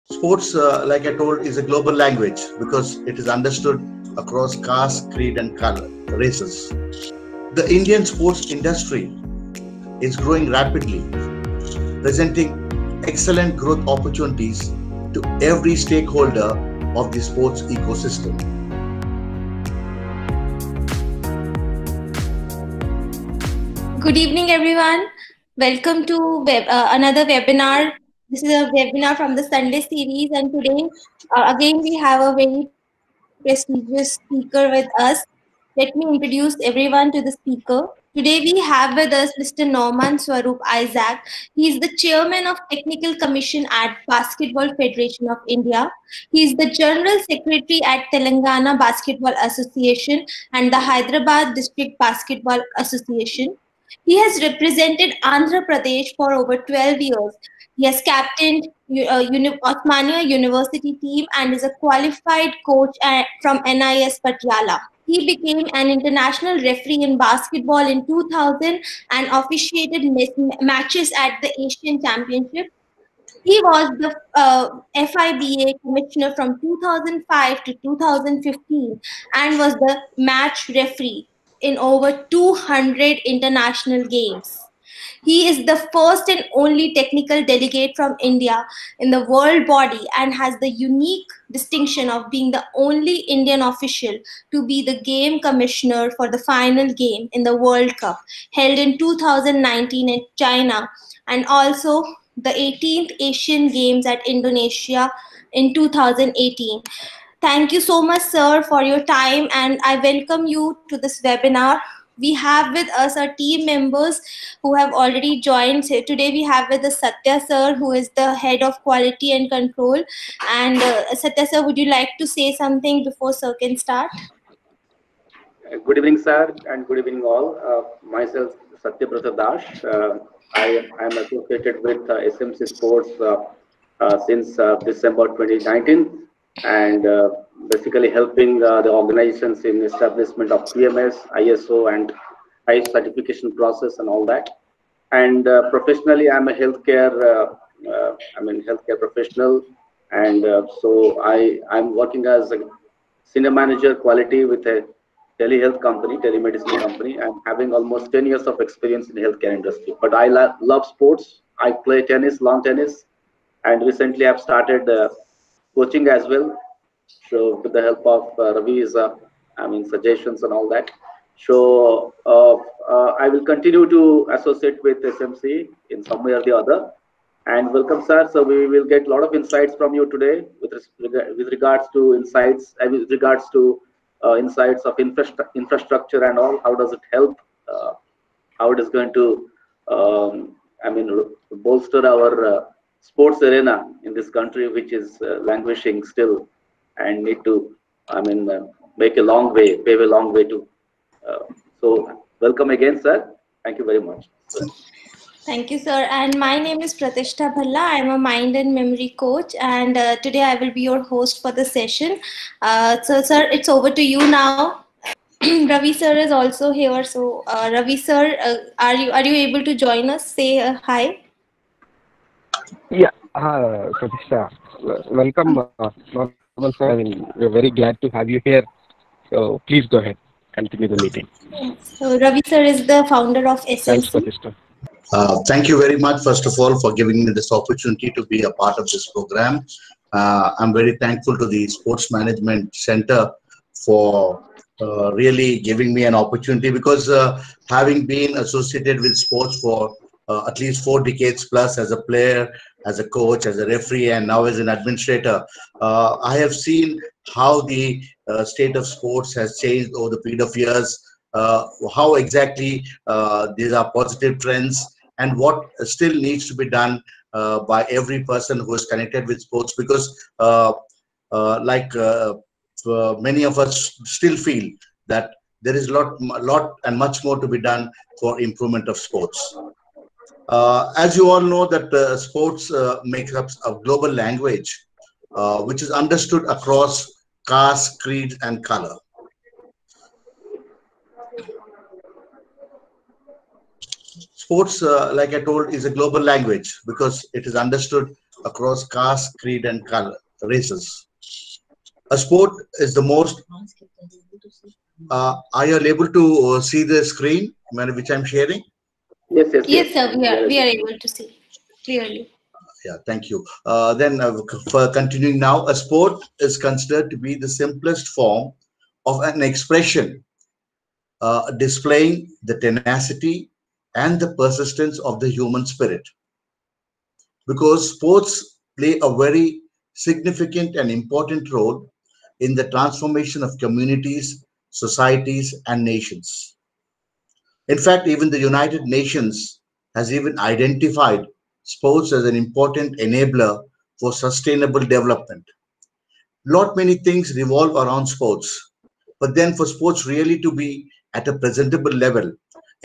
Sports, like I told, is a global language because it is understood across caste, creed, and color, races. The Indian sports industry is growing rapidly, presenting excellent growth opportunities to every stakeholder of the sports ecosystem. Good evening, everyone. Welcome to another webinar. This is a webinar from the Sunday series, and today, again, we have a very prestigious speaker with us. Let me introduce everyone to the speaker. Today, we have with us Mr. Norman Swaroop Isaac. He is the chairman of Technical Commission at Basketball Federation of India. He is the general secretary at Telangana Basketball Association and the Hyderabad District Basketball Association. He has represented Andhra Pradesh for over 12 years. He has captained Osmania University team and is a qualified coach from NIS Patiala. He became an international referee in basketball in 2000 and officiated matches at the Asian Championship. He was the FIBA commissioner from 2005 to 2015 and was the match referee in over 200 international games. He is the first and only technical delegate from India in the world body and has the unique distinction of being the only Indian official to be the game commissioner for the final game in the World Cup held in 2019 in China, and also the 18th Asian Games at Indonesia in 2018. Thank you so much, sir, for your time, and I welcome you to this webinar. We have with us our team members who have already joined. So today we have with us Satya sir, who is the head of quality and control. And Satya sir, would you like to say something before sir can start? Good evening, sir, and good evening all. Myself, Satya Dash. I am associated with SMC Sports since December 2019, and basically helping the organizations in establishment of PMS, ISO, and high certification process and all that. And professionally, I'm a healthcare professional, and so I'm working as a senior manager quality with a telehealth company, telemedicine company. I'm having almost 10 years of experience in the healthcare industry. But I love sports. I play tennis, lawn tennis, and recently I've started coaching as well. So with the help of Ravi's, suggestions and all that. So I will continue to associate with SMC in some way or the other. And welcome, sir. So we will get a lot of insights from you today with regards to insights, with regards to insights of infrastructure and all. How does it help? How it is going to, bolster our sports arena in this country, which is languishing still, and need to, make a long way, pave a long way to. So welcome again, sir. Thank you very much. Thank you, sir. And my name is Pratishtha Bhalla. I'm a mind and memory coach, and today I will be your host for the session. So, sir, it's over to you now. Ravi sir is also here. So, Ravi sir, are you able to join us? Say hi. Yeah, Pratishtha, welcome, Norman sir. We're very glad to have you here. So please go ahead, continue the meeting. So Ravi sir is the founder of SMC. Thanks, Pratishtha. Thank you very much, first of all, for giving me this opportunity to be a part of this program. I'm very thankful to the Sports Management Center for really giving me an opportunity, because having been associated with sports for at least 4 decades plus as a player, as a coach, as a referee, and now as an administrator, I have seen how the state of sports has changed over the period of years, how exactly these are positive trends, and what still needs to be done by every person who is connected with sports, because many of us still feel that there is a lot and much more to be done for improvement of sports. As you all know that sports makes up a global language which is understood across caste, creed, and color. Sports, like I told, is a global language because it is understood across caste, creed, and color, races. A sport is the most. Are you able to see the screen which I'm sharing? Yes, yes, yes. Yes, sir. We are able to see clearly. Yeah, thank you. Then for continuing now, a sport is considered to be the simplest form of an expression displaying the tenacity and the persistence of the human spirit. Because sports play a very significant and important role in the transformation of communities, societies, and nations. In fact, even the United Nations has even identified sports as an important enabler for sustainable development. Lot many things revolve around sports, but then for sports really to be at a presentable level,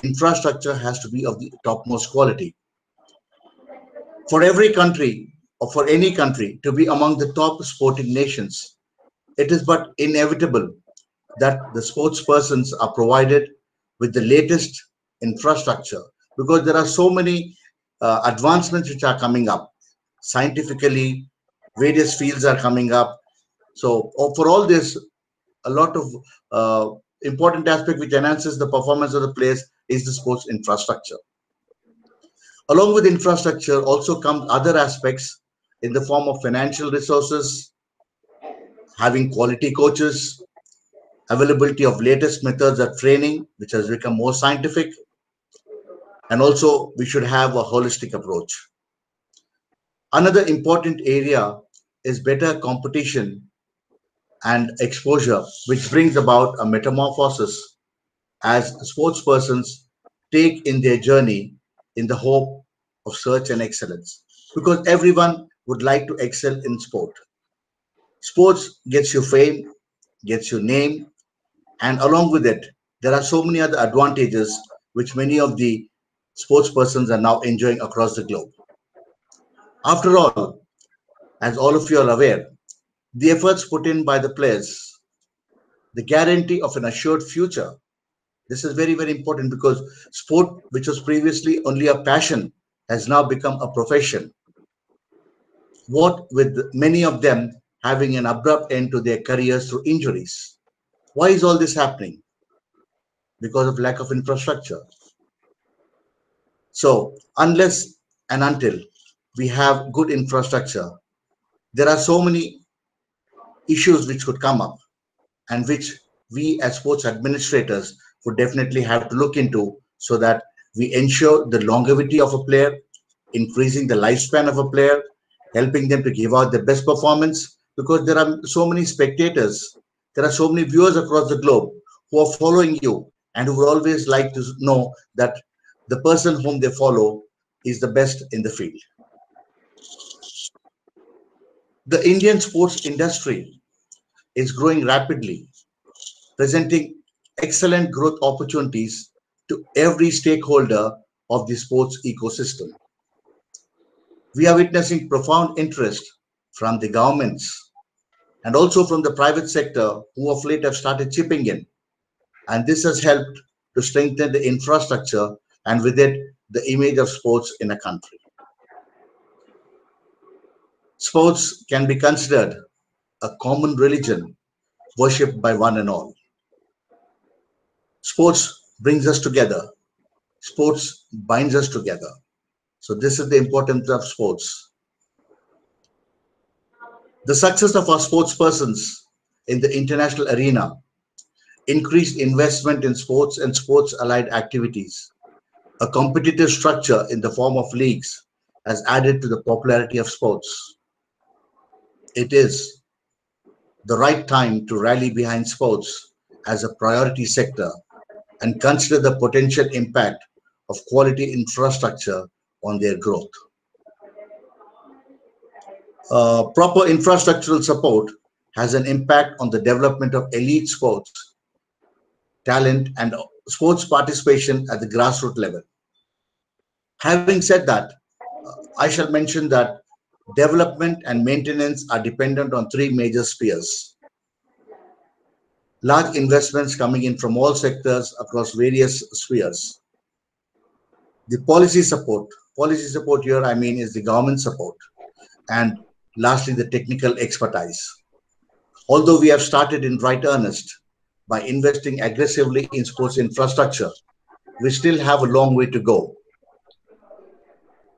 infrastructure has to be of the topmost quality. For every country or for any country to be among the top sporting nations, it is but inevitable that the sports persons are provided with the latest infrastructure, because there are so many advancements which are coming up scientifically. Various fields are coming up. So for all this, a lot of important aspect which enhances the performance of the players is the sports infrastructure. Along with infrastructure also come other aspects in the form of financial resources, having quality coaches, availability of latest methods of training, which has become more scientific, and also we should have a holistic approach. Another important area is better competition and exposure, which brings about a metamorphosis as sports persons take in their journey in the hope of search and excellence. Because everyone would like to excel in sport. Sports gets you fame, gets you name, and along with it, there are so many other advantages which many of the sports persons are now enjoying across the globe. After all, as all of you are aware, the efforts put in by the players, the guarantee of an assured future. This is very, very important because sport, which was previously only a passion, has now become a profession. What with many of them having an abrupt end to their careers through injuries. Why is all this happening? Because of lack of infrastructure. So unless and until we have good infrastructure, there are so many issues which could come up and which we as sports administrators would definitely have to look into, so that we ensure the longevity of a player, increasing the lifespan of a player, helping them to give out the best performance, because there are so many spectators, there are so many viewers across the globe who are following you and who would always like to know that the person whom they follow is the best in the field. The Indian sports industry is growing rapidly, presenting excellent growth opportunities to every stakeholder of the sports ecosystem. We are witnessing profound interest from the governments and also from the private sector, who of late have started chipping in. And this has helped to strengthen the infrastructure and with it, the image of sports in a country. Sports can be considered a common religion worshipped by one and all. Sports brings us together. Sports binds us together. So this is the importance of sports. The success of our sports persons in the international arena, increased investment in sports and sports allied activities, a competitive structure in the form of leagues has added to the popularity of sports. It is the right time to rally behind sports as a priority sector and consider the potential impact of quality infrastructure on their growth. Proper infrastructural support has an impact on the development of elite sports, talent, and sports participation at the grassroots level. Having said that, I shall mention that development and maintenance are dependent on three major spheres. Large investments coming in from all sectors across various spheres. The policy support here I mean is the government support. and lastly, the technical expertise. Although we have started in right earnest by investing aggressively in sports infrastructure, we still have a long way to go.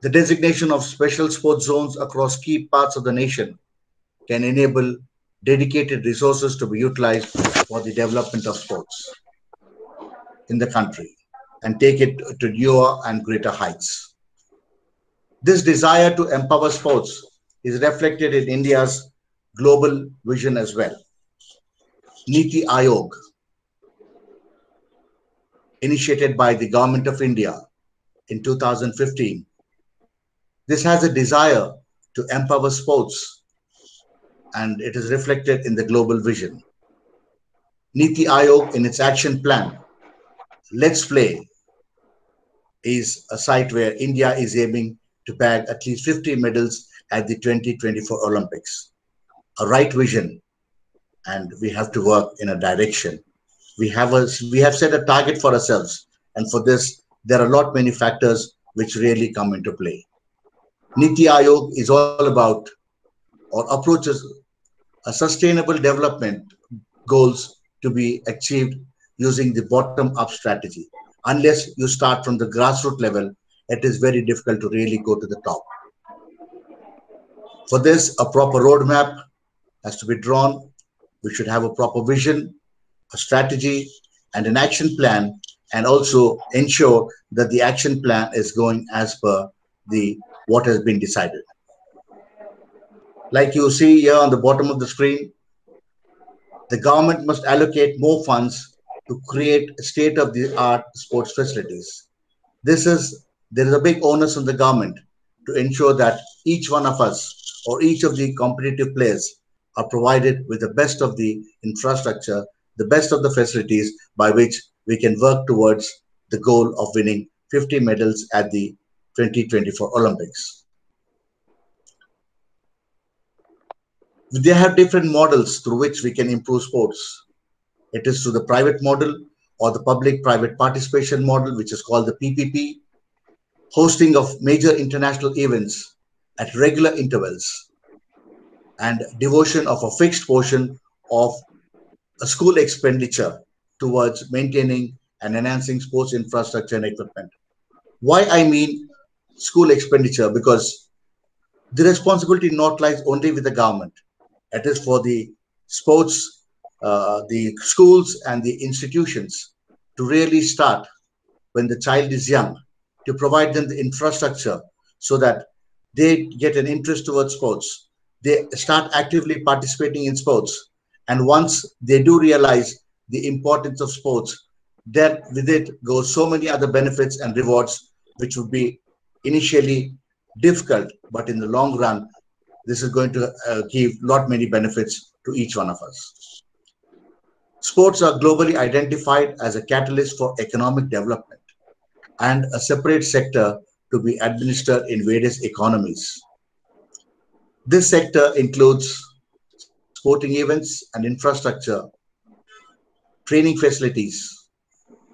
The designation of special sports zones across key parts of the nation can enable dedicated resources to be utilized for the development of sports in the country and take it to newer and greater heights. This desire to empower sports is reflected in India's global vision as well. Niti Aayog, initiated by the Government of India in 2015, this has a desire to empower sports, and it is reflected in the global vision. Niti Aayog, in its action plan, Let's Play, is a site where India is aiming to bag at least 50 medals at the 2024 Olympics. A right vision, and we have to work in a direction. We have set a target for ourselves, and for this, there are many factors which really come into play. Niti Aayog is all about, or approaches a sustainable development goals to be achieved using the bottom-up strategy. Unless you start from the grassroots level, it is very difficult to really go to the top. For this, a proper roadmap has to be drawn. We should have a proper vision, a strategy, and an action plan, and also ensure that the action plan is going as per what has been decided. Like you see here on the bottom of the screen, the government must allocate more funds to create state-of-the-art sports facilities. There is a big onus on the government to ensure that each one of us or each of the competitive players are provided with the best of the infrastructure, the best of the facilities by which we can work towards the goal of winning 50 medals at the 2024 Olympics. They have different models through which we can improve sports. It is through the private model or the public-private participation model, which is called the PPP, hosting of major international events at regular intervals, and devotion of a fixed portion of a school expenditure towards maintaining and enhancing sports infrastructure and equipment. Why I mean school expenditure? Because the responsibility not lies only with the government. It is for the sports, the schools and the institutions to really start when the child is young, to provide them the infrastructure so that they get an interest towards sports. They start actively participating in sports. And once they do realize the importance of sports, then with it goes so many other benefits and rewards, which would be initially difficult, but in the long run, this is going to give many benefits to each one of us. Sports are globally identified as a catalyst for economic development and a separate sector to be administered in various economies. This sector includes sporting events and infrastructure, training facilities,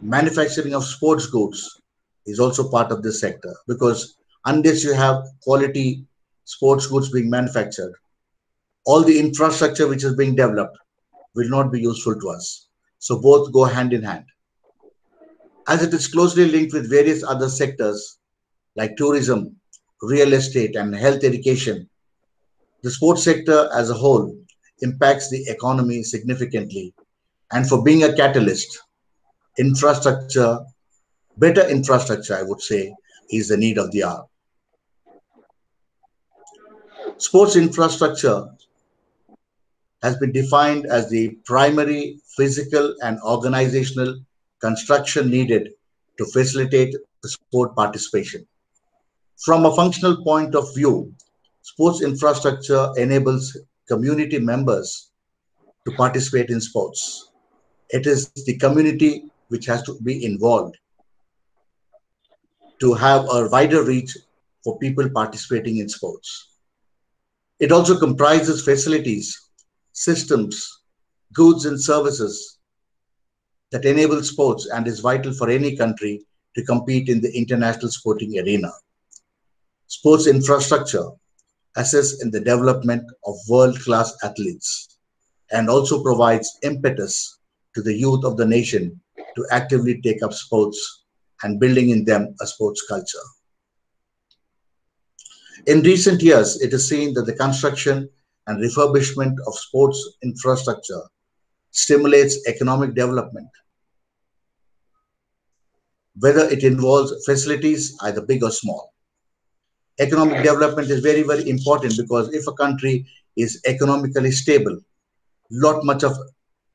manufacturing of sports goods is also part of this sector, because unless you have quality sports goods being manufactured, all the infrastructure which is being developed will not be useful to us. So both go hand in hand. As it is closely linked with various other sectors like tourism, real estate, and health education, the sports sector as a whole impacts the economy significantly. And for being a catalyst, infrastructure, better infrastructure, I would say, is the need of the hour. Sports infrastructure has been defined as the primary physical and organizational construction needed to facilitate the sport participation. From a functional point of view, sports infrastructure enables community members to participate in sports. It is the community which has to be involved to have a wider reach for people participating in sports. It also comprises facilities, systems, goods and services that enable sports and is vital for any country to compete in the international sporting arena. Sports infrastructure assists in the development of world-class athletes, and also provides impetus to the youth of the nation to actively take up sports and building in them a sports culture. In recent years, it is seen that the construction and refurbishment of sports infrastructure stimulates economic development, whether it involves facilities either big or small. Economic development is very, very important because if a country is economically stable, lot much of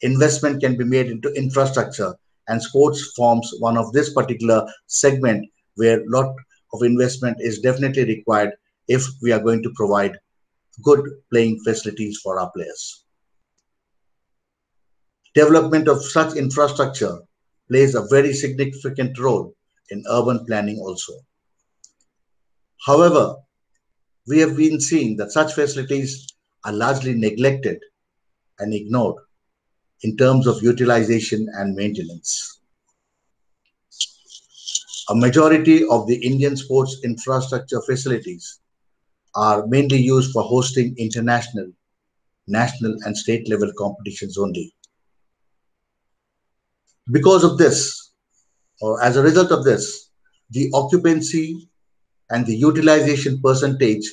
investment can be made into infrastructure, and sports forms one of this particular segment where lot of investment is definitely required if we are going to provide good playing facilities for our players. Development of such infrastructure plays a very significant role in urban planning also. However, we have been seeing that such facilities are largely neglected and ignored in terms of utilization and maintenance. A majority of the Indian sports infrastructure facilities are mainly used for hosting international, national and state level competitions only. Because of this, or as a result of this, the occupancy and the utilization percentage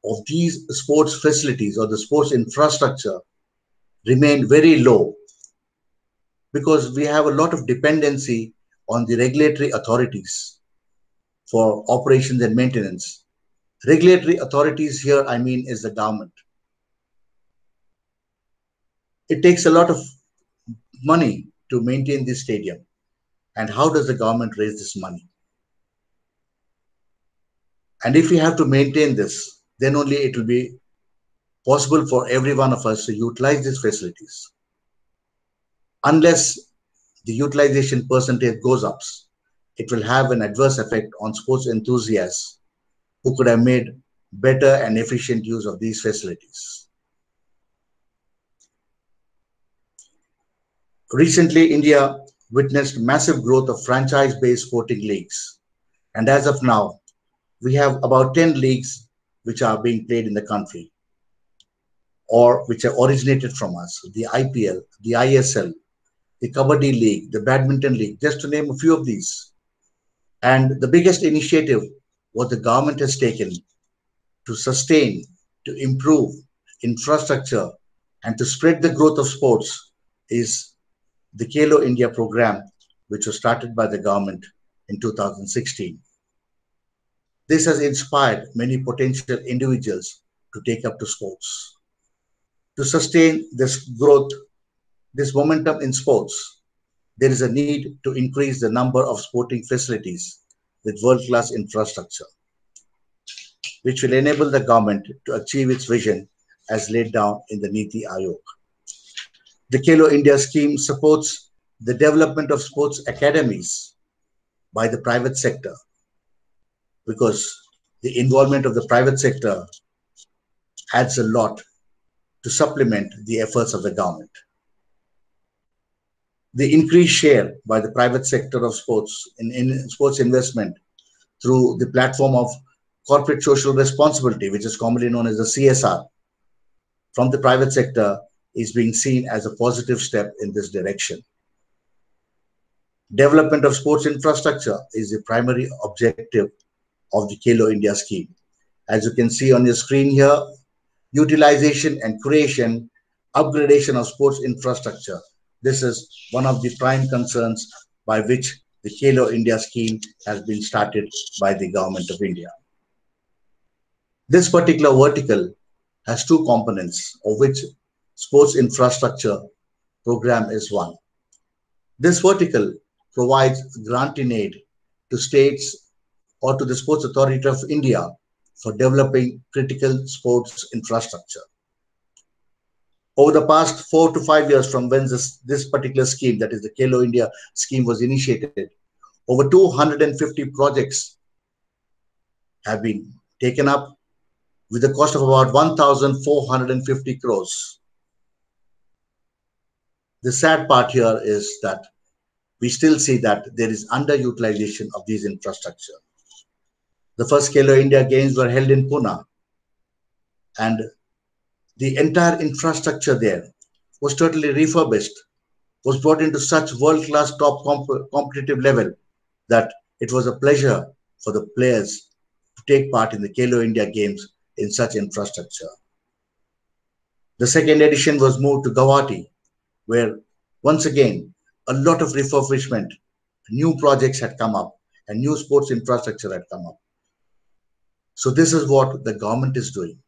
of these sports facilities or the sports infrastructure remain very low because we have a lot of dependency on the regulatory authorities for operations and maintenance. Regulatory authorities here, I mean, is the government. It takes a lot of money to maintain this stadium. And how does the government raise this money? And if we have to maintain this, then only it will be possible for every one of us to utilize these facilities. Unless the utilization percentage goes up, it will have an adverse effect on sports enthusiasts who could have made better and efficient use of these facilities. Recently, India witnessed massive growth of franchise-based sporting leagues. And as of now, we have about 10 leagues which are being played in the country or which have originated from us. The IPL, the ISL, the Kabaddi League, the Badminton League, just to name a few of these. And the biggest initiative what the government has taken to sustain, to improve infrastructure and to spread the growth of sports is the Khelo India program, which was started by the government in 2016. This has inspired many potential individuals to take up to sports. To sustain this growth, this momentum in sports, there is a need to increase the number of sporting facilities with world-class infrastructure, which will enable the government to achieve its vision as laid down in the Niti Aayog. The Khelo India scheme supports the development of sports academies by the private sector because the involvement of the private sector adds a lot to supplement the efforts of the government. The increased share by the private sector of sports in sports investment through the platform of corporate social responsibility, which is commonly known as the CSR, from the private sector is being seen as a positive step in this direction. Development of sports infrastructure is the primary objective of the Khelo India scheme. As you can see on your screen here, utilization and creation, upgradation of sports infrastructure. This is one of the prime concerns by which the Khelo India scheme has been started by the Government of India. This particular vertical has two components, of which sports infrastructure program is one. This vertical provides grant in aid to states or to the Sports Authority of India for developing critical sports infrastructure. Over the past 4 to 5 years from when this particular scheme, that is the Khelo India scheme, was initiated, over 250 projects have been taken up with a cost of about 1,450 crores. The sad part here is that we still see that there is underutilization of these infrastructure. The first Khelo India Games were held in Pune. and the entire infrastructure there was totally refurbished, was brought into such world-class top competitive level that it was a pleasure for the players to take part in the Khelo India Games in such infrastructure. The second edition was moved to Guwahati, where once again a lot of refurbishment, new projects had come up and new sports infrastructure had come up. So this is what the government is doing.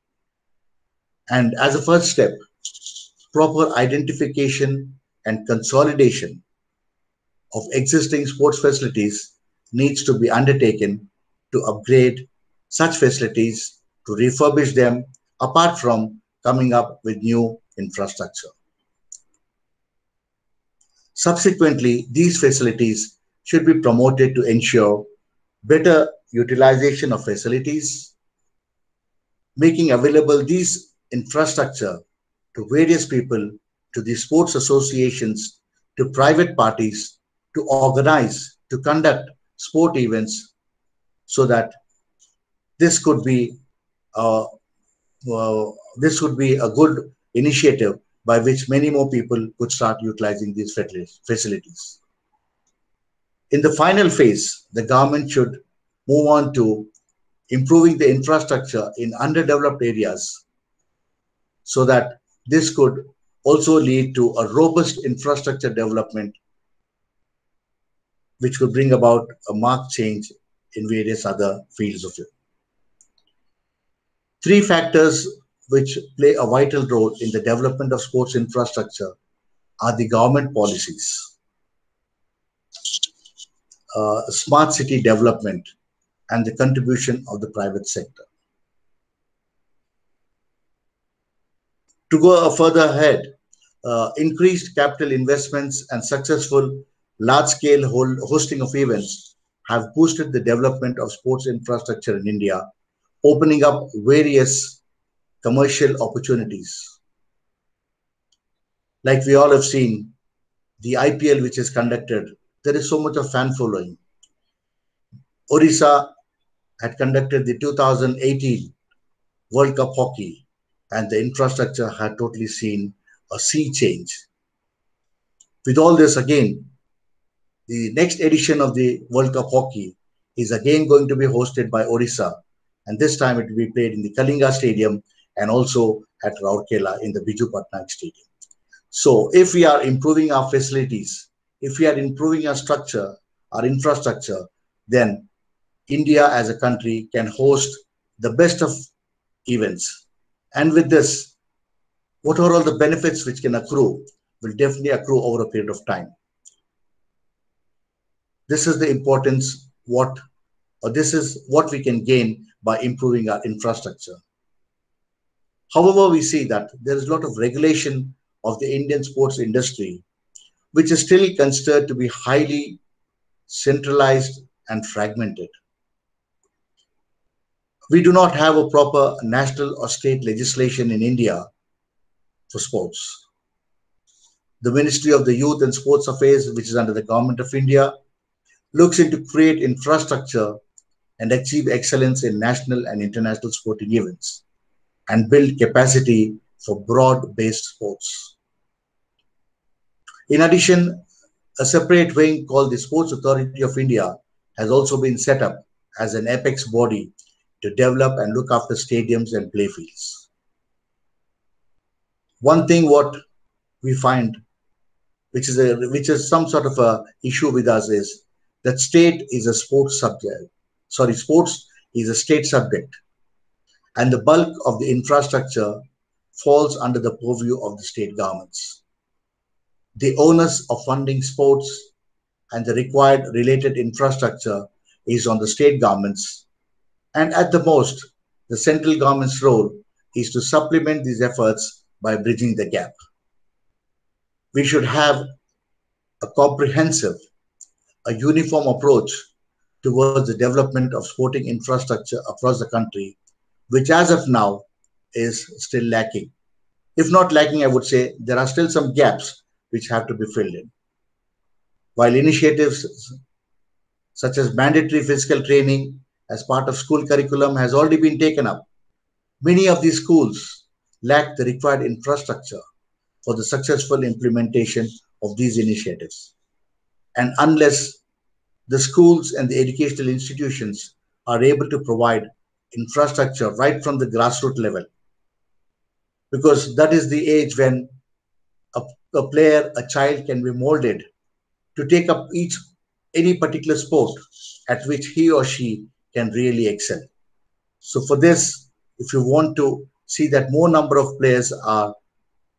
And as a first step, proper identification and consolidation of existing sports facilities needs to be undertaken to upgrade such facilities, to refurbish them, apart from coming up with new infrastructure. Subsequently, these facilities should be promoted to ensure better utilization of facilities, making available these infrastructure to various people, to the sports associations, to private parties, to organize, to conduct sport events, so that this could be a good initiative by which many more people could start utilizing these facilities. In the final phase, the government should move on to improving the infrastructure in underdeveloped areas, so that this could also lead to a robust infrastructure development, which could bring about a marked change in various other fields of it. Three factors which play a vital role in the development of sports infrastructure are the government policies, smart city development, and the contribution of the private sector. To go further ahead, increased capital investments and successful large-scale hosting of events have boosted the development of sports infrastructure in India, opening up various commercial opportunities. Like we all have seen, the IPL which is conducted, there is so much of fan following. Odisha had conducted the 2018 World Cup hockey, and the infrastructure had totally seen a sea change. With all this, again, the next edition of the World Cup hockey is again going to be hosted by Odisha, and this time it will be played in the Kalinga Stadium and also at Rourkela in the Biju Patnaik Stadium. So if we are improving our facilities, if we are improving our structure, our infrastructure, then India as a country can host the best of events. And with this, what are all the benefits which can accrue will definitely accrue over a period of time. This is the importance, this is what we can gain by improving our infrastructure. However, we see that there is a lot of regulation of the Indian sports industry, which is still considered to be highly centralized and fragmented. We do not have a proper national or state legislation in India for sports. The Ministry of the Youth and Sports Affairs, which is under the Government of India, looks into create infrastructure and achieve excellence in national and international sporting events and build capacity for broad-based sports. In addition, a separate wing called the Sports Authority of India has also been set up as an apex body to develop and look after stadiums and playfields. One thing what we find, which is some sort of a issue with us, is that state is a sports subject. Sorry, sports is a state subject, and the bulk of the infrastructure falls under the purview of the state governments. The onus of funding sports and the required related infrastructure is on the state governments, and at the most, the central government's role is to supplement these efforts by bridging the gap. We should have a comprehensive, a uniform approach towards the development of sporting infrastructure across the country, which as of now is still lacking. If not lacking, I would say there are still some gaps which have to be filled in. While initiatives such as mandatory physical training as part of school curriculum has already been taken up, Many of these schools lack the required infrastructure for the successful implementation of these initiatives. And unless the schools and the educational institutions are able to provide infrastructure right from the grassroots level, because that is the age when a, a child can be molded to take up any particular sport at which he or she can really excel. So for this, if you want to see that more number of players are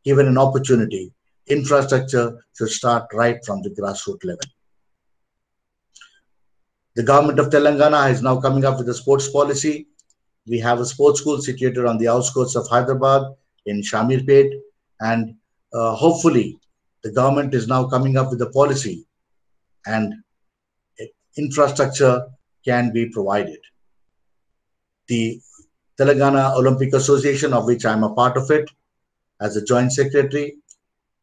given an opportunity, infrastructure should start right from the grassroots level. The government of Telangana is now coming up with a sports policy. We have a sports school situated on the outskirts of Hyderabad in Shamirpet, and hopefully the government is now coming up with a policy and infrastructure can be provided. The Telangana Olympic Association, of which I'm a part of it as a joint secretary,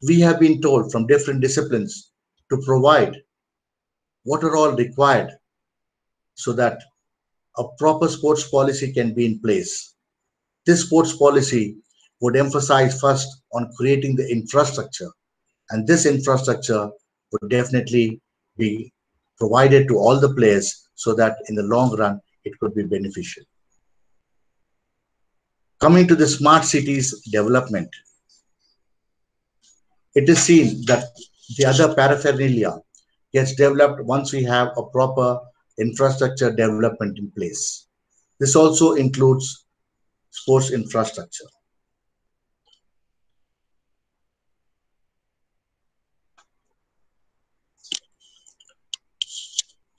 we have been told from different disciplines to provide what are all required so that a proper sports policy can be in place. This sports policy would emphasize first on creating the infrastructure, and this infrastructure would definitely be provided to all the players so that in the long run it could be beneficial. Coming to the smart cities development, it is seen that the other paraphernalia gets developed once we have a proper infrastructure development in place. This also includes sports infrastructure.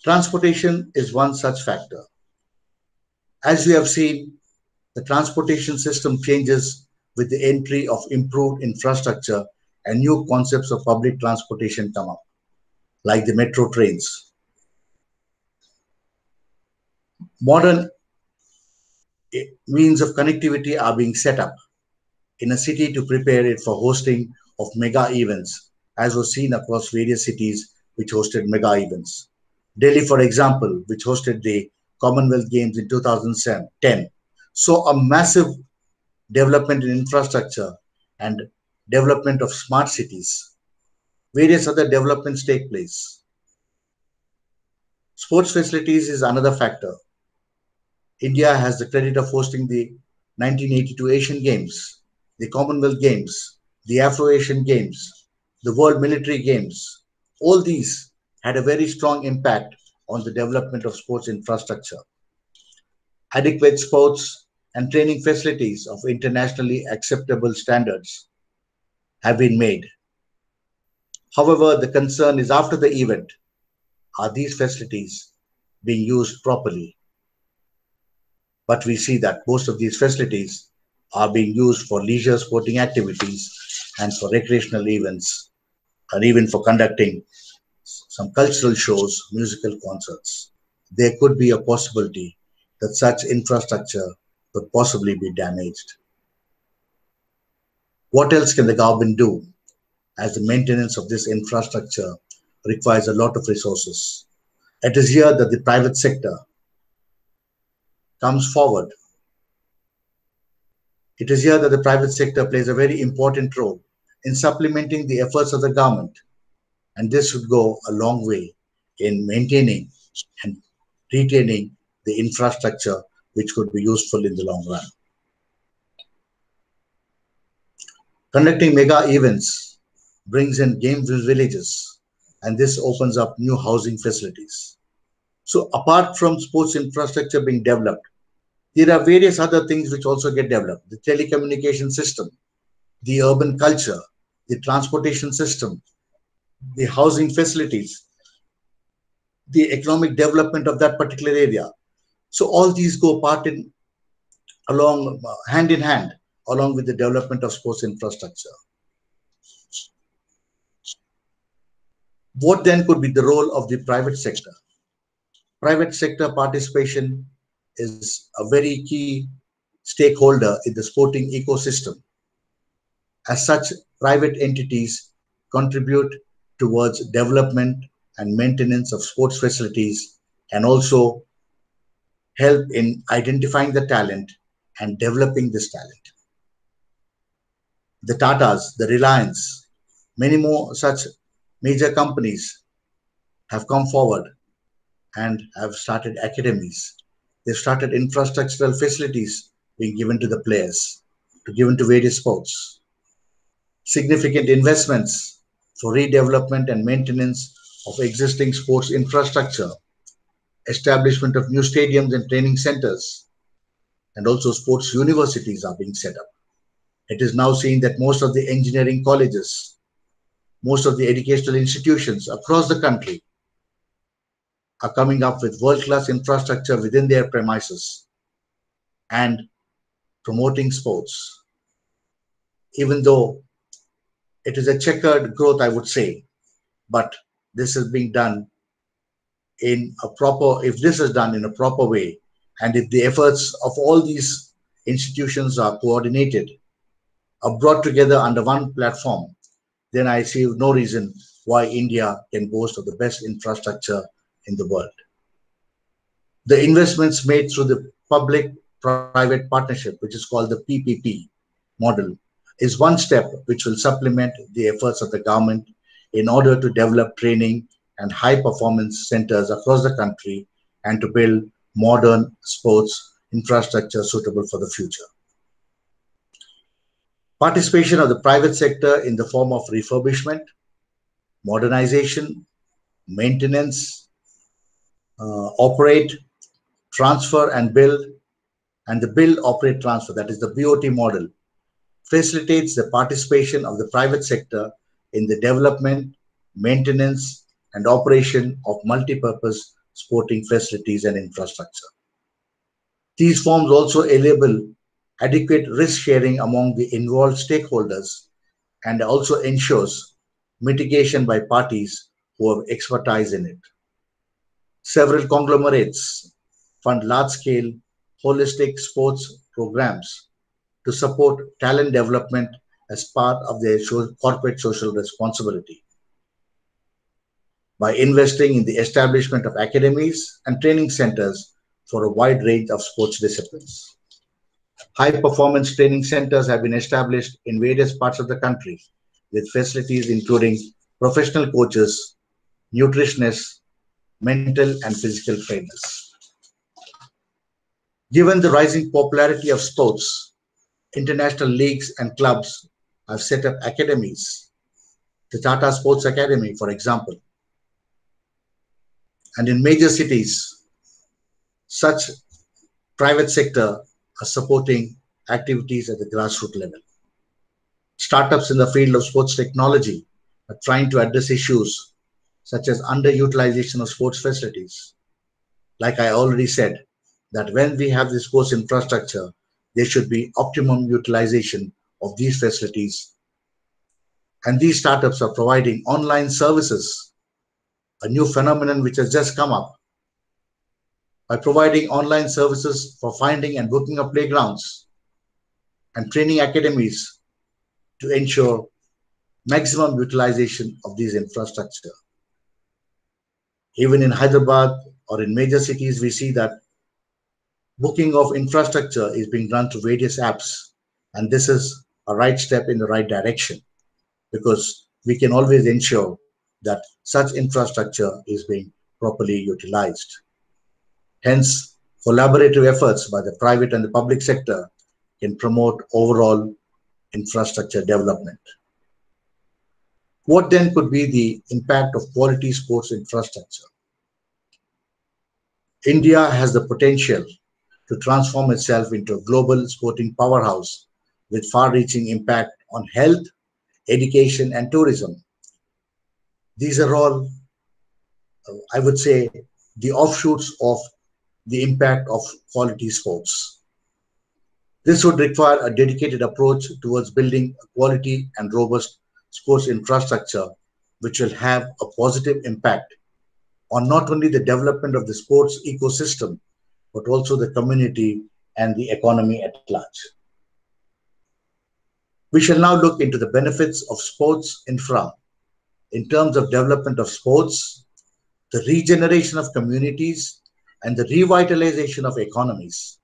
Transportation is one such factor. As we have seen, the transportation system changes with the entry of improved infrastructure and new concepts of public transportation come up, like the metro trains. Modern means of connectivity are being set up in a city to prepare it for hosting of mega events, as was seen across various cities which hosted mega events. Delhi, for example, which hosted the Commonwealth Games in 2010, saw a massive development in infrastructure and development of smart cities. Various other developments take place. Sports facilities is another factor. India has the credit of hosting the 1982 Asian Games, the Commonwealth Games, the Afro-Asian Games, the World Military Games. All these had a very strong impact on the development of sports infrastructure. Adequate sports and training facilities of internationally acceptable standards have been made. However, the concern is after the event, are these facilities being used properly? But we see that most of these facilities are being used for leisure sporting activities and for recreational events, and even for conducting some cultural shows, musical concerts. There could be a possibility that such infrastructure could possibly be damaged. What else can the government do, as the maintenance of this infrastructure requires a lot of resources? It is here that the private sector comes forward. It is here that the private sector plays a very important role in supplementing the efforts of the government, and this would go a long way in maintaining and retaining the infrastructure which could be useful in the long run. Conducting mega events brings in game villages, and this opens up new housing facilities. So apart from sports infrastructure being developed, there are various other things which also get developed. The telecommunication system, the urban culture, the transportation system, the housing facilities, the economic development of that particular area. So all these go hand in hand along with the development of sports infrastructure. What then could be the role of the private sector? Private sector participation is a very key stakeholder in the sporting ecosystem. As such, private entities contribute towards development and maintenance of sports facilities and also help in identifying the talent and developing this talent. The Tatas, the Reliance, many more such major companies have come forward and have started academies. They've started infrastructural facilities being given to the players, given to various sports. Significant investments for redevelopment and maintenance of existing sports infrastructure, establishment of new stadiums and training centers, and also sports universities are being set up. It is now seen that most of the engineering colleges, most of the educational institutions across the country are coming up with world-class infrastructure within their premises and promoting sports. Even though it is a checkered growth, I would say, but this is being done in a proper, if this is done in a proper way, and if the efforts of all these institutions are coordinated, are brought together under one platform, then I see no reason why India can boast of the best infrastructure in the world. The investments made through the public-private partnership, which is called the PPP model, is one step which will supplement the efforts of the government in order to develop training and high-performance centers across the country and to build modern sports infrastructure suitable for the future. Participation of the private sector in the form of refurbishment, modernization, maintenance, operate, transfer and build, and the build, operate, transfer, that is the BOT model, facilitates the participation of the private sector in the development, maintenance, and operation of multi-purpose sporting facilities and infrastructure. These forms also enable adequate risk sharing among the involved stakeholders and also ensures mitigation by parties who have expertise in it. Several conglomerates fund large-scale holistic sports programs to support talent development as part of their corporate social responsibility. By investing in the establishment of academies and training centers for a wide range of sports disciplines. High-performance training centers have been established in various parts of the country with facilities including professional coaches, nutritionists, mental and physical trainers. Given the rising popularity of sports, international leagues and clubs have set up academies. The Tata Sports Academy, for example. And in major cities, such private sector are supporting activities at the grassroots level. Startups in the field of sports technology are trying to address issues such as underutilization of sports facilities. Like I already said, that when we have this sports infrastructure, there should be optimum utilization of these facilities. And these startups are providing online services, a new phenomenon which has just come up. By providing online services for finding and booking of playgrounds and training academies to ensure maximum utilization of these infrastructure. Even in Hyderabad or in major cities, we see that booking of infrastructure is being done through various apps. And this is a right step in the right direction because we can always ensure that such infrastructure is being properly utilized. Hence, collaborative efforts by the private and the public sector can promote overall infrastructure development. What then could be the impact of quality sports infrastructure? India has the potential to transform itself into a global sporting powerhouse with far-reaching impact on health, education, and tourism. These are all, I would say, the offshoots of the impact of quality sports. This would require a dedicated approach towards building a quality and robust sports infrastructure, which will have a positive impact on not only the development of the sports ecosystem, but also the community and the economy at large. We shall now look into the benefits of sports infra in terms of development of sports, the regeneration of communities, and the revitalization of economies.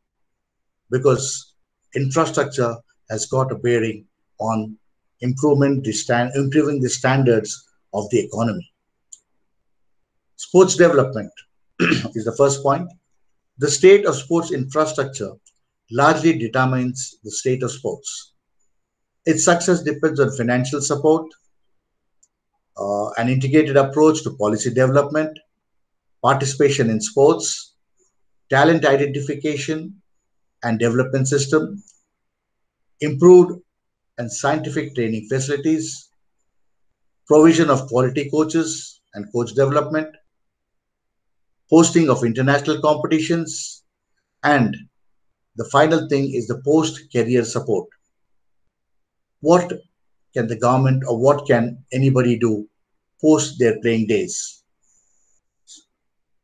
Because infrastructure has got a bearing on improving the standards of the economy. Sports development is the first point. The state of sports infrastructure largely determines the state of sports. Its success depends on financial support, an integrated approach to policy development, participation in sports, talent identification and development system, improved and scientific training facilities, provision of quality coaches and coach development, hosting of international competitions, and the final thing is the post-career support. What can the government or what can anybody do post their playing days?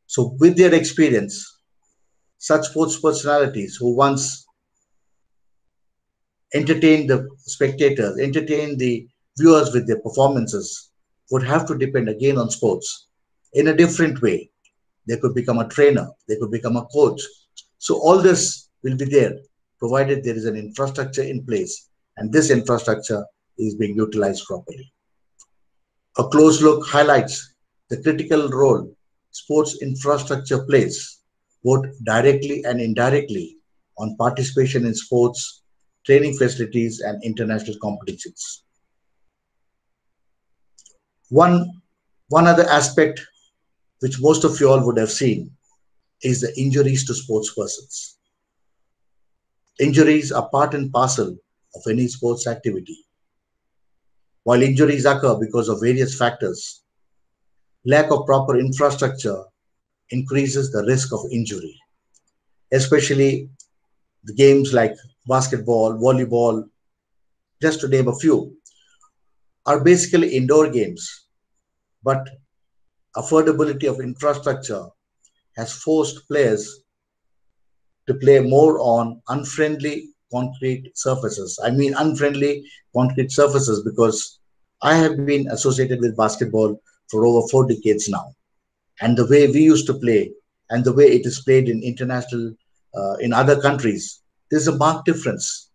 So with their experience, such sports personalities who once entertained the spectators, entertained the viewers with their performances, would have to depend again on sports in a different way. They could become a trainer, they could become a coach. So all this will be there, provided there is an infrastructure in place, and this infrastructure is being utilized properly. A close look highlights the critical role sports infrastructure plays, both directly and indirectly, on participation in sports, training facilities, and international competitions. One other aspect which most of you all would have seen is the injuries to sports persons. Injuries are part and parcel of any sports activity. While injuries occur because of various factors, lack of proper infrastructure increases the risk of injury, especially the games like basketball, volleyball, just to name a few, are basically indoor games, but affordability of infrastructure has forced players to play more on unfriendly concrete surfaces. I mean unfriendly concrete surfaces because I have been associated with basketball for over 4 decades now. And the way we used to play and the way it is played in international, in other countries, there's a marked difference.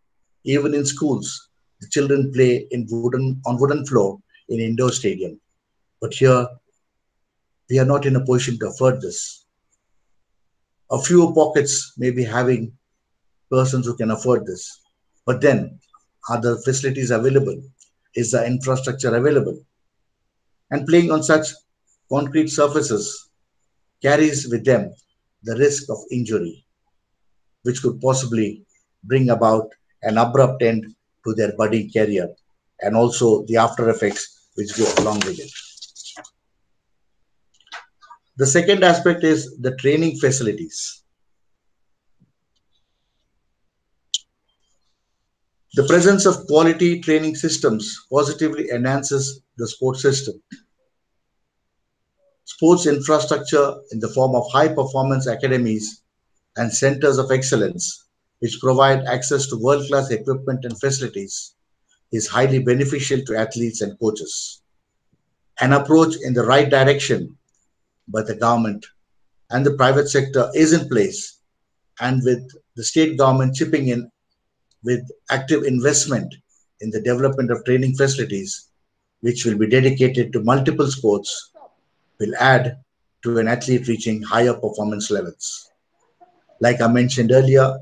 Even in schools, the children play on wooden floor in indoor stadium. But here, we are not in a position to afford this. A few pockets may be having persons who can afford this. But then, are the facilities available? Is the infrastructure available? And playing on such concrete surfaces carries with them the risk of injury, which could possibly bring about an abrupt end to their budding career and also the after effects which go along with it. The second aspect is the training facilities. The presence of quality training systems positively enhances the sports system. Sports infrastructure in the form of high-performance academies and centers of excellence, which provide access to world-class equipment and facilities, is highly beneficial to athletes and coaches. An approach in the right direction by the government and the private sector is in place, and with the state government chipping in with active investment in the development of training facilities, which will be dedicated to multiple sports, will add to an athlete reaching higher performance levels. Like I mentioned earlier,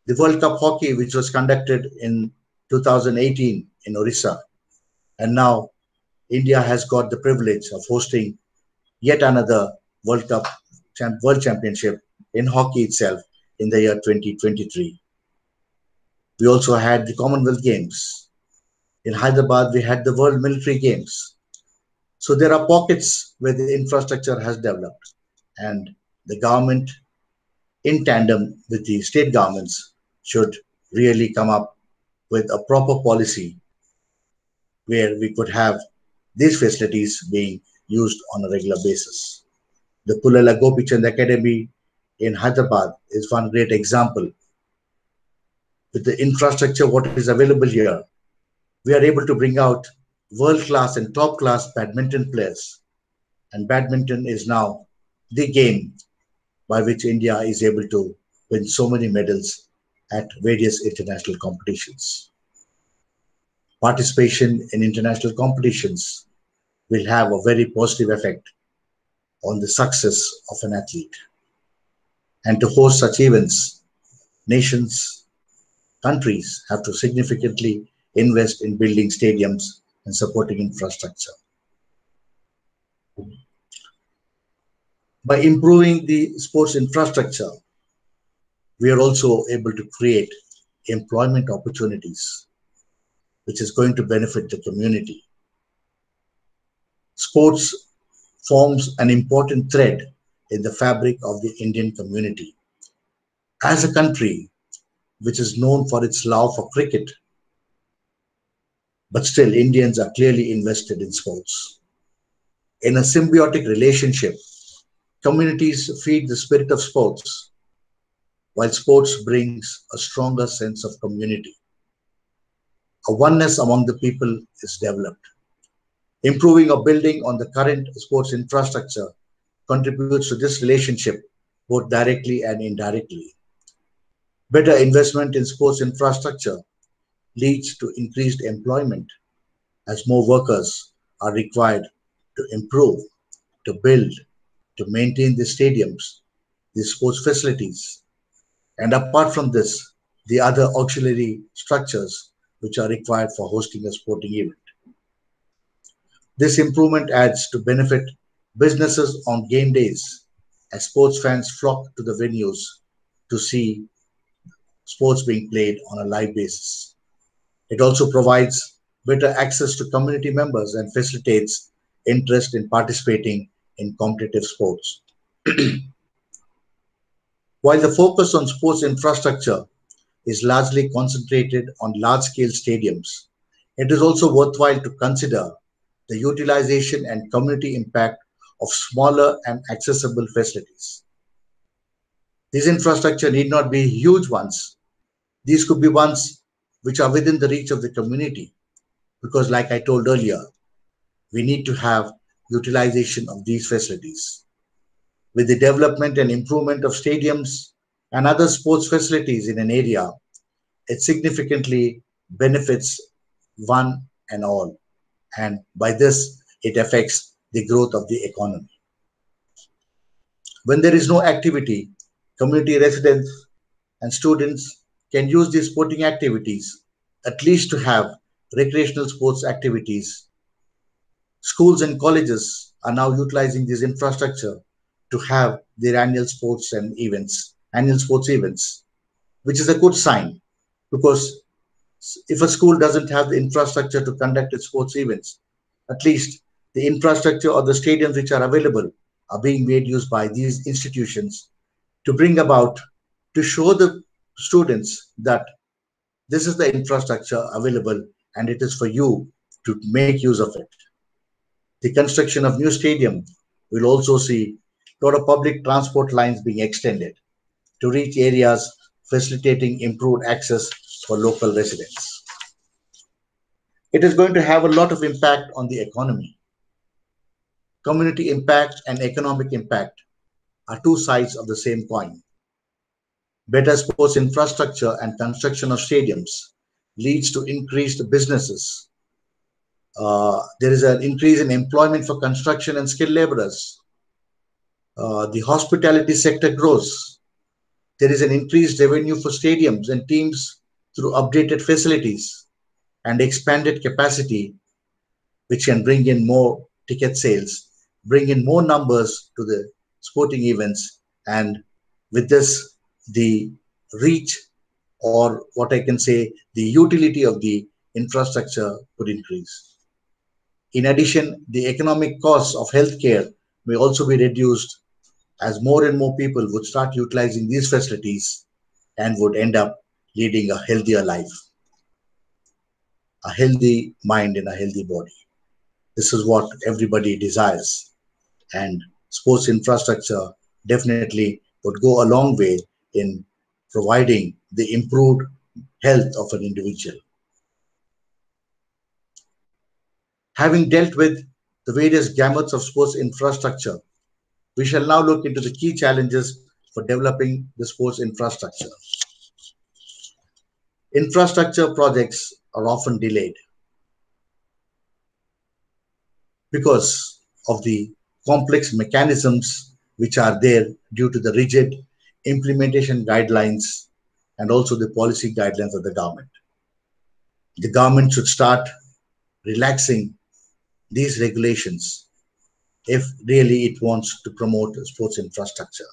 the World Cup hockey, which was conducted in 2018 in Orissa, and now India has got the privilege of hosting yet another World Cup World Championship in hockey itself in the year 2023. We also had the Commonwealth Games. In Hyderabad, we had the World Military Games. So there are pockets where the infrastructure has developed, and the government, in tandem with the state governments, should really come up with a proper policy where we could have these facilities being used on a regular basis. The Pullela Gopichand Academy in Hyderabad is one great example. With the infrastructure, what is available here, we are able to bring out world-class and top-class badminton players. And badminton is now the game by which India is able to win so many medals at various international competitions. Participation in international competitions will have a very positive effect on the success of an athlete. And to host such events, nations, countries have to significantly invest in building stadiums and supporting infrastructure. By improving the sports infrastructure, we are also able to create employment opportunities, which is going to benefit the community. Sports forms an important thread in the fabric of the Indian community. As a country which is known for its love for cricket, but still Indians are clearly invested in sports. In a symbiotic relationship, communities feed the spirit of sports, while sports brings a stronger sense of community. A oneness among the people is developed. Improving or building on the current sports infrastructure contributes to this relationship both directly and indirectly. Better investment in sports infrastructure leads to increased employment as more workers are required to improve, to build, to maintain the stadiums, the sports facilities, and apart from this, the other auxiliary structures which are required for hosting a sporting event. This improvement adds to benefit businesses on game days as sports fans flock to the venues to see sports being played on a live basis. It also provides better access to community members and facilitates interest in participating in competitive sports. While the focus on sports infrastructure is largely concentrated on large-scale stadiums, it is also worthwhile to consider the utilization and community impact of smaller and accessible facilities. These infrastructure need not be huge ones. These could be ones which are within the reach of the community, because like I told earlier, we need to have utilization of these facilities. With the development and improvement of stadiums and other sports facilities in an area, it significantly benefits one and all. And by this, it affects the growth of the economy. When there is no activity, community residents and students can use these sporting activities at least to have recreational sports activities. Schools and colleges are now utilizing this infrastructure to have their annual sports events, which is a good sign, because if a school doesn't have the infrastructure to conduct its sports events, at least the infrastructure or the stadiums which are available are being made use by these institutions to bring about, to show the students that this is the infrastructure available and it is for you to make use of it. The construction of new stadium will also see a lot of public transport lines being extended to reach areas, facilitating improved access for local residents. It is going to have a lot of impact on the economy. Community impact and economic impact are two sides of the same coin. Better sports infrastructure and construction of stadiums leads to increased businesses. There is an increase in employment for construction and skilled laborers. The hospitality sector grows. There is an increased revenue for stadiums and teams through updated facilities and expanded capacity, which can bring in more ticket sales, bring in more numbers to the sporting events, and with this, the reach, or what I can say, the utility of the infrastructure could increase. In addition, the economic costs of healthcare may also be reduced as more and more people would start utilizing these facilities and would end up leading a healthier life, a healthy mind and a healthy body. This is what everybody desires, and sports infrastructure definitely would go a long way in providing the improved health of an individual. Having dealt with the various gamuts of sports infrastructure, we shall now look into the key challenges for developing the sports infrastructure. Infrastructure projects are often delayed because of the complex mechanisms which are there due to the rigid implementation guidelines and also the policy guidelines of the government. The government should start relaxing these regulations if really it wants to promote sports infrastructure.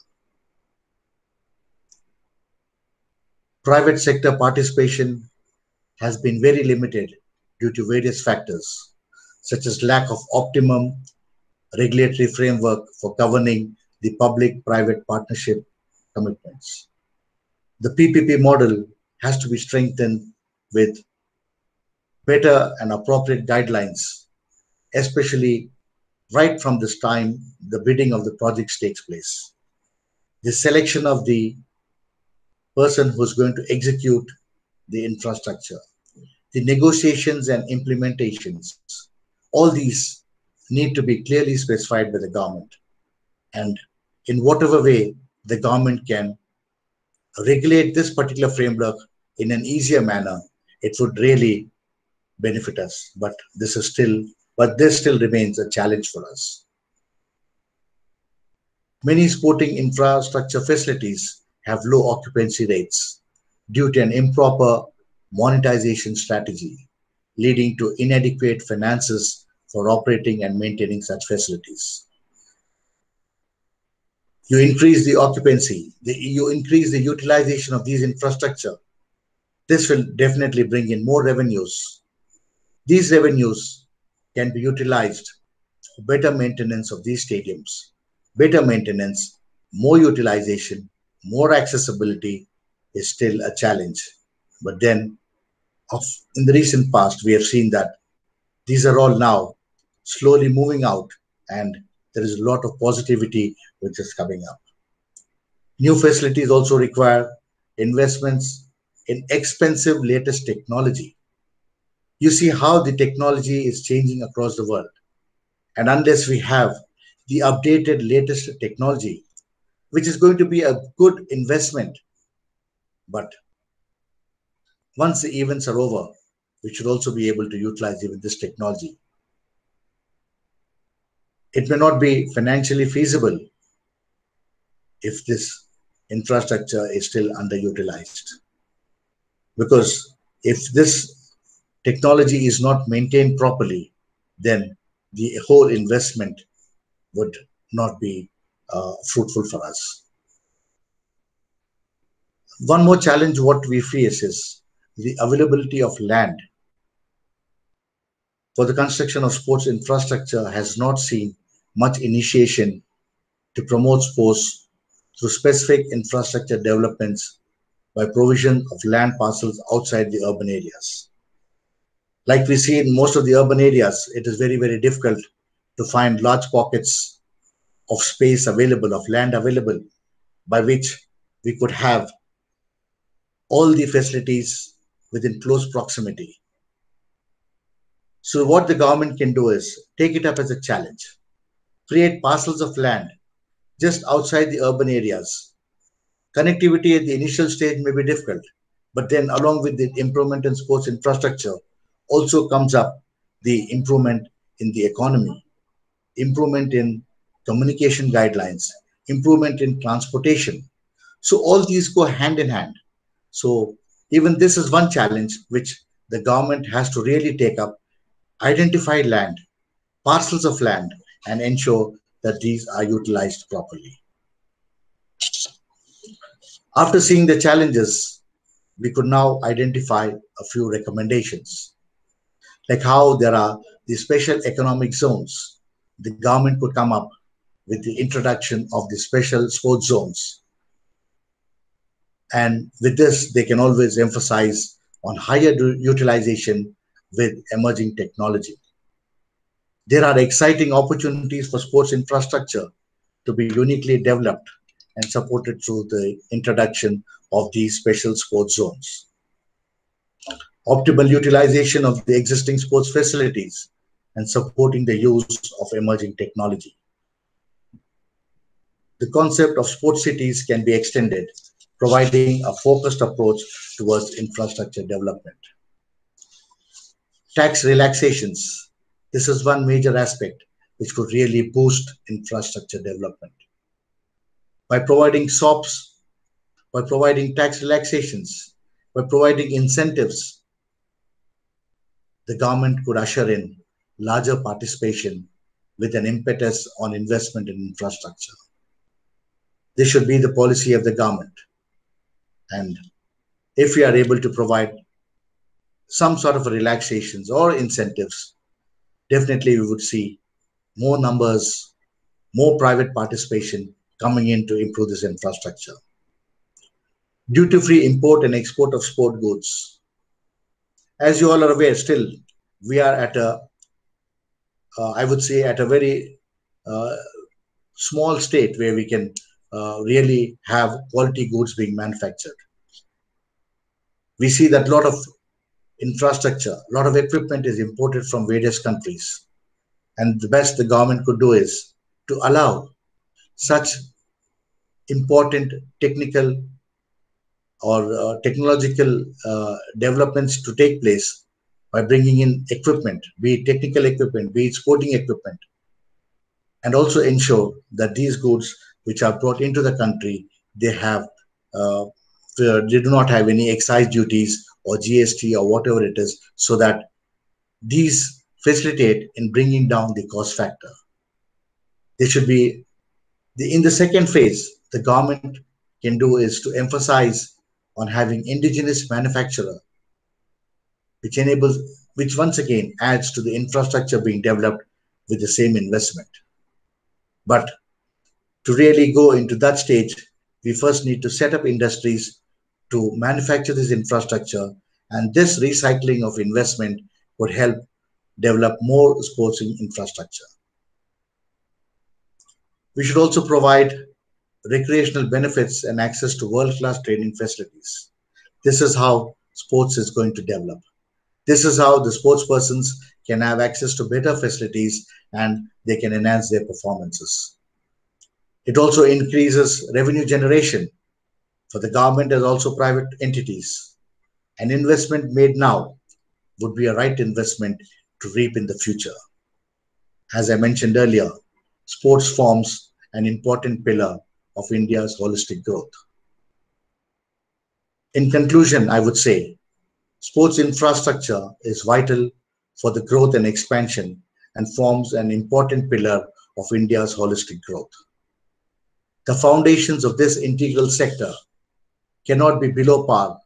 Private sector participation has been very limited due to various factors, such as lack of optimum regulatory framework for governing the public-private partnership commitments. The PPP model has to be strengthened with better and appropriate guidelines, especially right from this time the bidding of the projects takes place. The selection of the person who's going to execute the infrastructure, the negotiations and implementations, all these need to be clearly specified by the government. And in whatever way the government can regulate this particular framework in an easier manner, it would really benefit us. But this still remains a challenge for us. Many sporting infrastructure facilities have low occupancy rates due to an improper monetization strategy, leading to inadequate finances for operating and maintaining such facilities. You increase the occupancy, you increase the utilization of these infrastructure. This will definitely bring in more revenues. These revenues can be utilized for better maintenance of these stadiums. Better maintenance, more utilization, more accessibility is still a challenge. But then, in the recent past, we have seen that these are all now slowly moving out, and there is a lot of positivity which is coming up. New facilities also require investments in expensive latest technology. You see how the technology is changing across the world. And unless we have the updated latest technology, which is going to be a good investment, but once the events are over, we should also be able to utilize even this technology. It may not be financially feasible if this infrastructure is still underutilized. Because if this technology is not maintained properly, then the whole investment would not be fruitful for us. One more challenge what we face is the availability of land. For the construction of sports infrastructure has not seen much initiation to promote sports through specific infrastructure developments by provision of land parcels outside the urban areas. Like we see in most of the urban areas, it is very, very difficult to find large pockets of space available, of land available, by which we could have all the facilities within close proximity. So what the government can do is take it up as a challenge, create parcels of land just outside the urban areas. Connectivity at the initial stage may be difficult, but then along with the improvement in sports infrastructure also comes up the improvement in the economy, improvement in communication guidelines, improvement in transportation. So all these go hand in hand. So even this is one challenge which the government has to really take up, identify land, parcels of land, and ensure that these are utilized properly. After seeing the challenges, we could now identify a few recommendations, like how there are the special economic zones. The government could come up with the introduction of the special sports zones. And with this, they can always emphasize on higher utilization with emerging technology. There are exciting opportunities for sports infrastructure to be uniquely developed and supported through the introduction of these special sports zones. Optimal utilization of the existing sports facilities and supporting the use of emerging technology. The concept of sports cities can be extended providing a focused approach towards infrastructure development. Tax relaxations. This is one major aspect which could really boost infrastructure development. By providing SOPs, by providing tax relaxations, by providing incentives, the government could usher in larger participation with an impetus on investment in infrastructure. This should be the policy of the government. And if we are able to provide some sort of relaxations or incentives, definitely we would see more numbers, more private participation coming in to improve this infrastructure. Duty-free import and export of sport goods. As you all are aware, still we are at I would say, at a very small state where we can really have quality goods being manufactured. We see that a lot of infrastructure, a lot of equipment is imported from various countries. And the best the government could do is to allow such important technical or technological developments to take place by bringing in equipment, be it technical equipment, be it sporting equipment, and also ensure that these goods which are brought into the country, they do not have any excise duties or GST or whatever it is, so that these facilitate in bringing down the cost factor. They should be in the second phase. The government can do is to emphasize on having indigenous manufacturer, which once again adds to the infrastructure being developed with the same investment. But to really go into that stage, we first need to set up industries to manufacture this infrastructure, and this recycling of investment would help develop more sports infrastructure. We should also provide recreational benefits and access to world-class training facilities. This is how sports is going to develop. This is how the sports persons can have access to better facilities and they can enhance their performances. It also increases revenue generation for the government as also private entities. An investment made now would be a right investment to reap in the future. As I mentioned earlier, sports forms an important pillar of India's holistic growth. In conclusion, I would say sports infrastructure is vital for the growth and expansion and forms an important pillar of India's holistic growth. The foundations of this integral sector cannot be below par,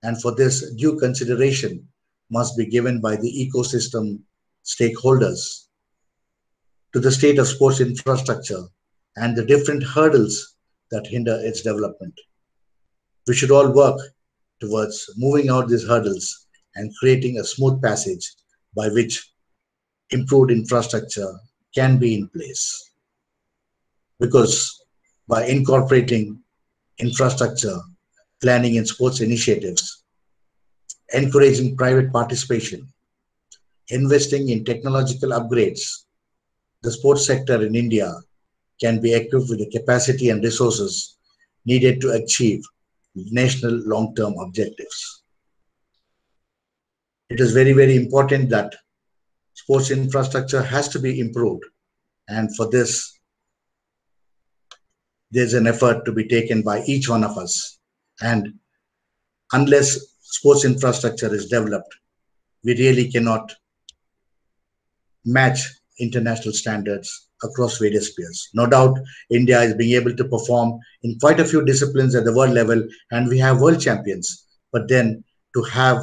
and for this due consideration must be given by the ecosystem stakeholders to the state of sports infrastructure and the different hurdles that hinder its development. We should all work towards moving out these hurdles and creating a smooth passage by which improved infrastructure can be in place. Because by incorporating infrastructure planning in sports initiatives, encouraging private participation, investing in technological upgrades, the sports sector in India can be equipped with the capacity and resources needed to achieve national long-term objectives. It is very, very important that sports infrastructure has to be improved, and for this, there's an effort to be taken by each one of us. And unless sports infrastructure is developed, we really cannot match international standards across various spheres. No doubt, India is being able to perform in quite a few disciplines at the world level, and we have world champions. But then to have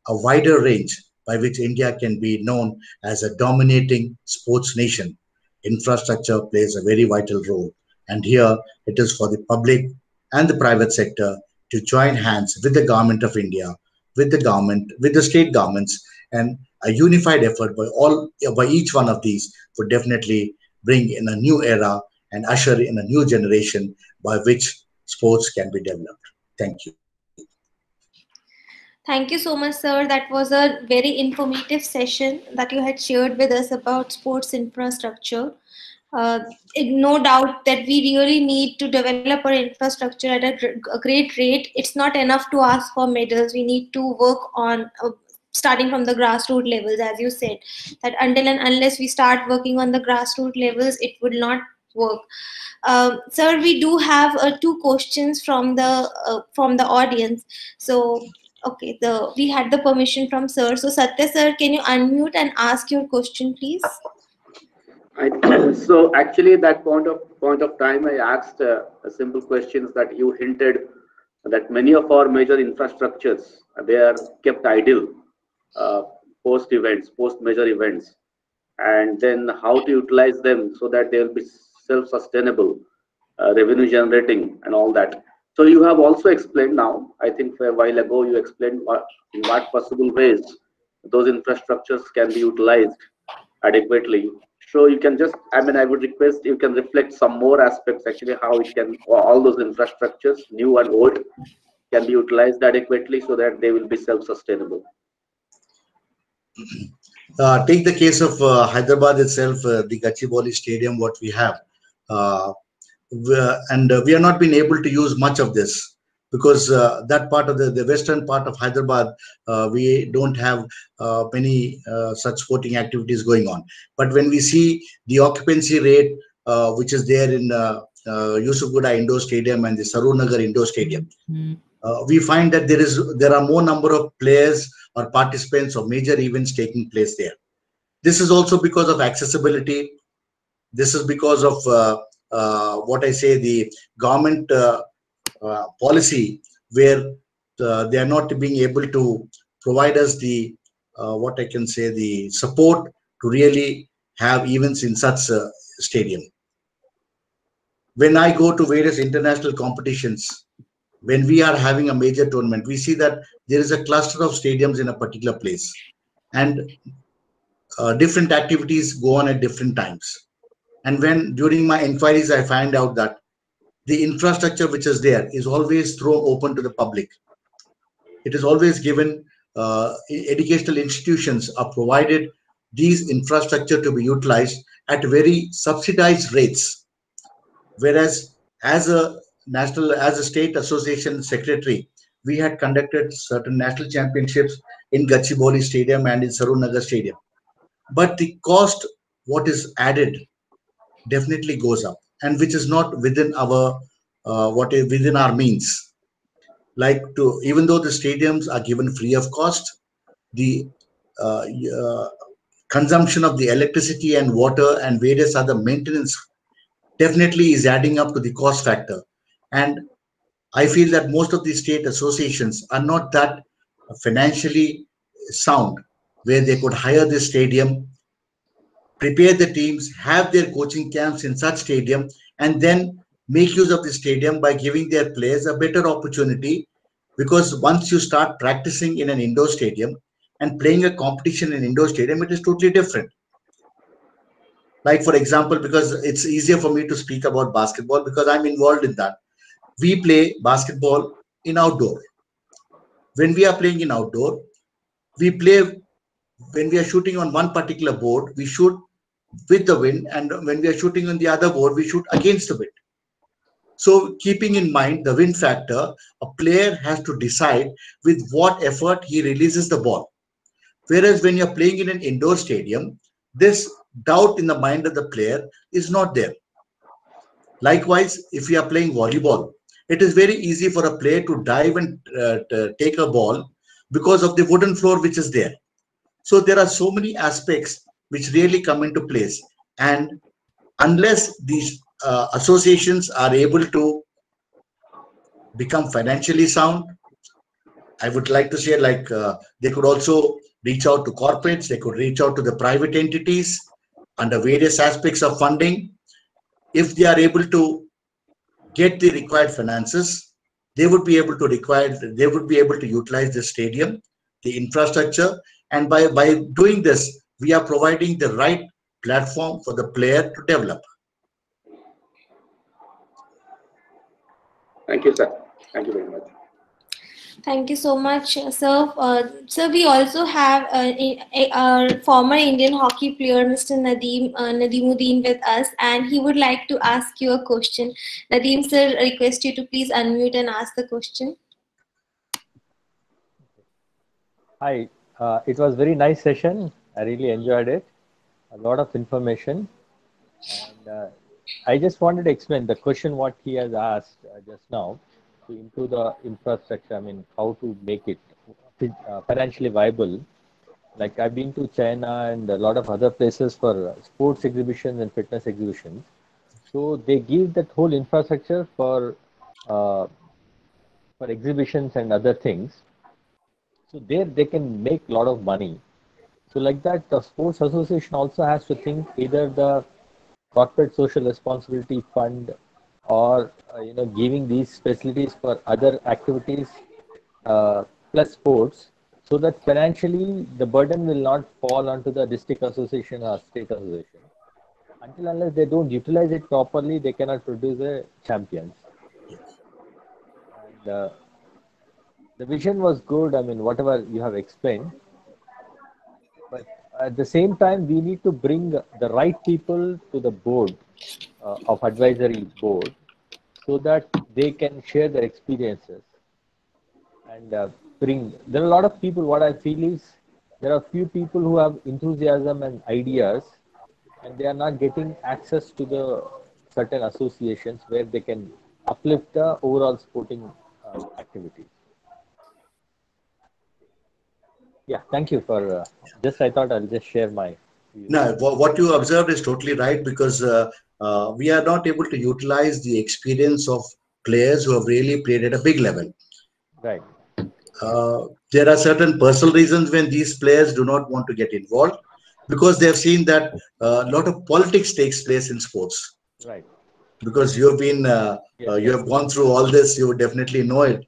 a wider range by which India can be known as a dominating sports nation, infrastructure plays a very vital role. And here it is for the public and the private sector to join hands with the government of India, with the government, with the state governments, and a unified effort by each one of these would definitely bring in a new era and usher in a new generation by which sports can be developed. Thank you. Thank you so much, sir. That was a very informative session that you had shared with us about sports infrastructure. no doubt that we really need to develop our infrastructure at a great rate. It's not enough to ask for medals. We need to work on starting from the grassroots levels, as you said, that until and unless we start working on the grassroots levels, it will not work. Sir, we do have two questions from the audience. So, okay, we had the permission from sir. So, Satya sir, can you unmute and ask your question, please? So actually, that point of time, I asked a simple questions that you hinted that many of our major infrastructures, they are kept idle post events, post major events, and then how to utilize them so that they will be self-sustainable, revenue generating, and all that. So you have also explained now. I think a while ago you explained in what possible ways those infrastructures can be utilized adequately. So you can just, I mean, I would request you can reflect some more aspects actually how it can, all those infrastructures, new and old, can be utilized adequately so that they will be self-sustainable. Take the case of Hyderabad itself, the Gachibowli Stadium, what we have. We have not been able to use much of this because that part of the western part of Hyderabad, we don't have many such sporting activities going on. But when we see the occupancy rate, which is there in Yusufgura Indoor Stadium and the Saroo Nagar Indoor Stadium, we find that there are more number of players or participants of major events taking place there. This is also because of accessibility. This is because of what I say, the government policy, where they are not being able to provide us the what I can say, the support to really have events in such a stadium. When I go to various international competitions, when we are having a major tournament, we see that there is a cluster of stadiums in a particular place, and different activities go on at different times. And when during my inquiries, I find out that the infrastructure which is there is always thrown open to the public. It is always given, educational institutions are provided these infrastructure to be utilized at very subsidized rates. Whereas as a state association secretary, we had conducted certain national championships in Gachibowli Stadium and in Saroo Nagar Stadium. But the cost, what is added, definitely goes up, and which is not within our within our means. Like, to even though the stadiums are given free of cost, the uh, uh, consumption of the electricity and water and various other maintenance definitely is adding up to the cost factor. And I feel that most of the state associations are not that financially sound, where they could hire the stadium, prepare the teams, have their coaching camps in such stadium, and then make use of the stadium by giving their players a better opportunity. Because once you start practicing in an indoor stadium and playing a competition in indoor stadium, it is totally different. Like, for example, because it's easier for me to speak about basketball because I'm involved in that. We play basketball in outdoor. When we are playing in outdoor, we play, when we are shooting on one particular board, we shoot with the wind, and when we are shooting on the other board, we shoot against the wind. So keeping in mind the wind factor, a player has to decide with what effort he releases the ball. Whereas when you're playing in an indoor stadium, this doubt in the mind of the player is not there. Likewise, if you are playing volleyball, it is very easy for a player to dive and take a ball because of the wooden floor which is there. So there are so many aspects which really come into place. And unless these associations are able to become financially sound, I would like to say, like, they could also reach out to corporates, they could reach out to the private entities under various aspects of funding. If they are able to get the required finances, they would be able to utilize the stadium, the infrastructure, and by doing this, we are providing the right platform for the player to develop. Thank you, sir. Thank you very much. Thank you so much, sir. Sir, we also have our former Indian hockey player, Mr. Nadeemuddin, with us, and he would like to ask you a question. Nadeem, sir, request you to please unmute and ask the question. Hi, it was very nice session. I really enjoyed it. A lot of information, and I just wanted to explain the question what he has asked just now to improve the infrastructure. I mean, how to make it financially viable. Like I've been to China and a lot of other places for sports exhibitions and fitness exhibitions. So they give that whole infrastructure uh, for exhibitions and other things. So there they can make a lot of money. So like that, the sports association also has to think either the corporate social responsibility fund or giving these facilities for other activities plus sports, so that financially the burden will not fall onto the district association or state association. Until unless they don't utilize it properly, they cannot produce a champions. And the vision was good. I mean, whatever you have explained. But at the same time, we need to bring the right people to the board of advisory board so that they can share their experiences and bring. There are a lot of people. What I feel is there are few people who have enthusiasm and ideas, and they are not getting access to the certain associations where they can uplift the overall sporting activities. Yeah, thank you for just. I thought I'll just share my views. No, what you observed is totally right because we are not able to utilize the experience of players who have really played at a big level. Right. There are certain personal reasons when these players do not want to get involved because they have seen that a lot of politics takes place in sports. Right. Because you have been, you have gone through all this, you would definitely know it.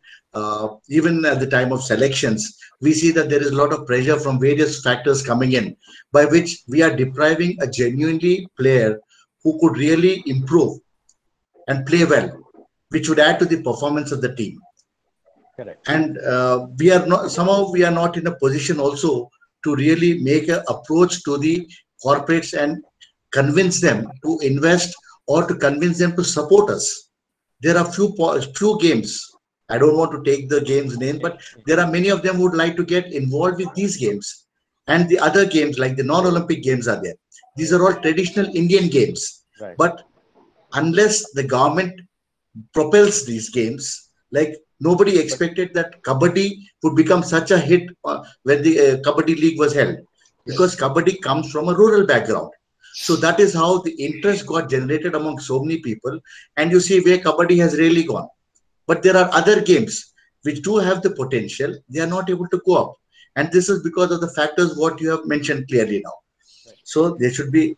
Even at the time of selections, we see that there is a lot of pressure from various factors coming in, by which we are depriving a genuinely player who could really improve and play well, which would add to the performance of the team. Correct. And we are not, somehow we are not in a position also to really make an approach to the corporates and convince them to invest or to convince them to support us. There are few games. I don't want to take the games name, but there are many of them who would like to get involved with these games. And the other games, like the non-Olympic games, are there. These are all traditional Indian games. Right. But unless the government propels these games, like nobody expected that Kabaddi would become such a hit when the Kabaddi League was held, because Kabaddi comes from a rural background. So that is how the interest got generated among so many people, and you see where Kabaddi has really gone. But there are other games which do have the potential, they are not able to go up. And this is because of the factors what you have mentioned clearly now. Right. So there should be,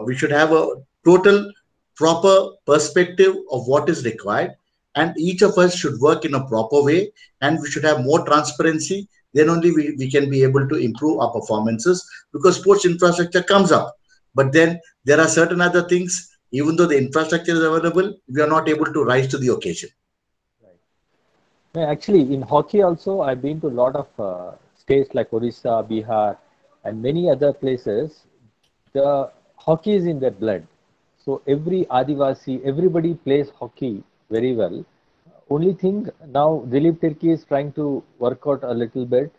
we should have a total proper perspective of what is required, and each of us should work in a proper way, and we should have more transparency. Then only we can be able to improve our performances, because sports infrastructure comes up. But then there are certain other things, even though the infrastructure is available, we are not able to rise to the occasion. Right. No, actually, in hockey also, I've been to a lot of states like Orissa, Bihar, and many other places. The hockey is in their blood. So every Adivasi, everybody plays hockey very well. Only thing now, Dilip Tirki is trying to work out a little bit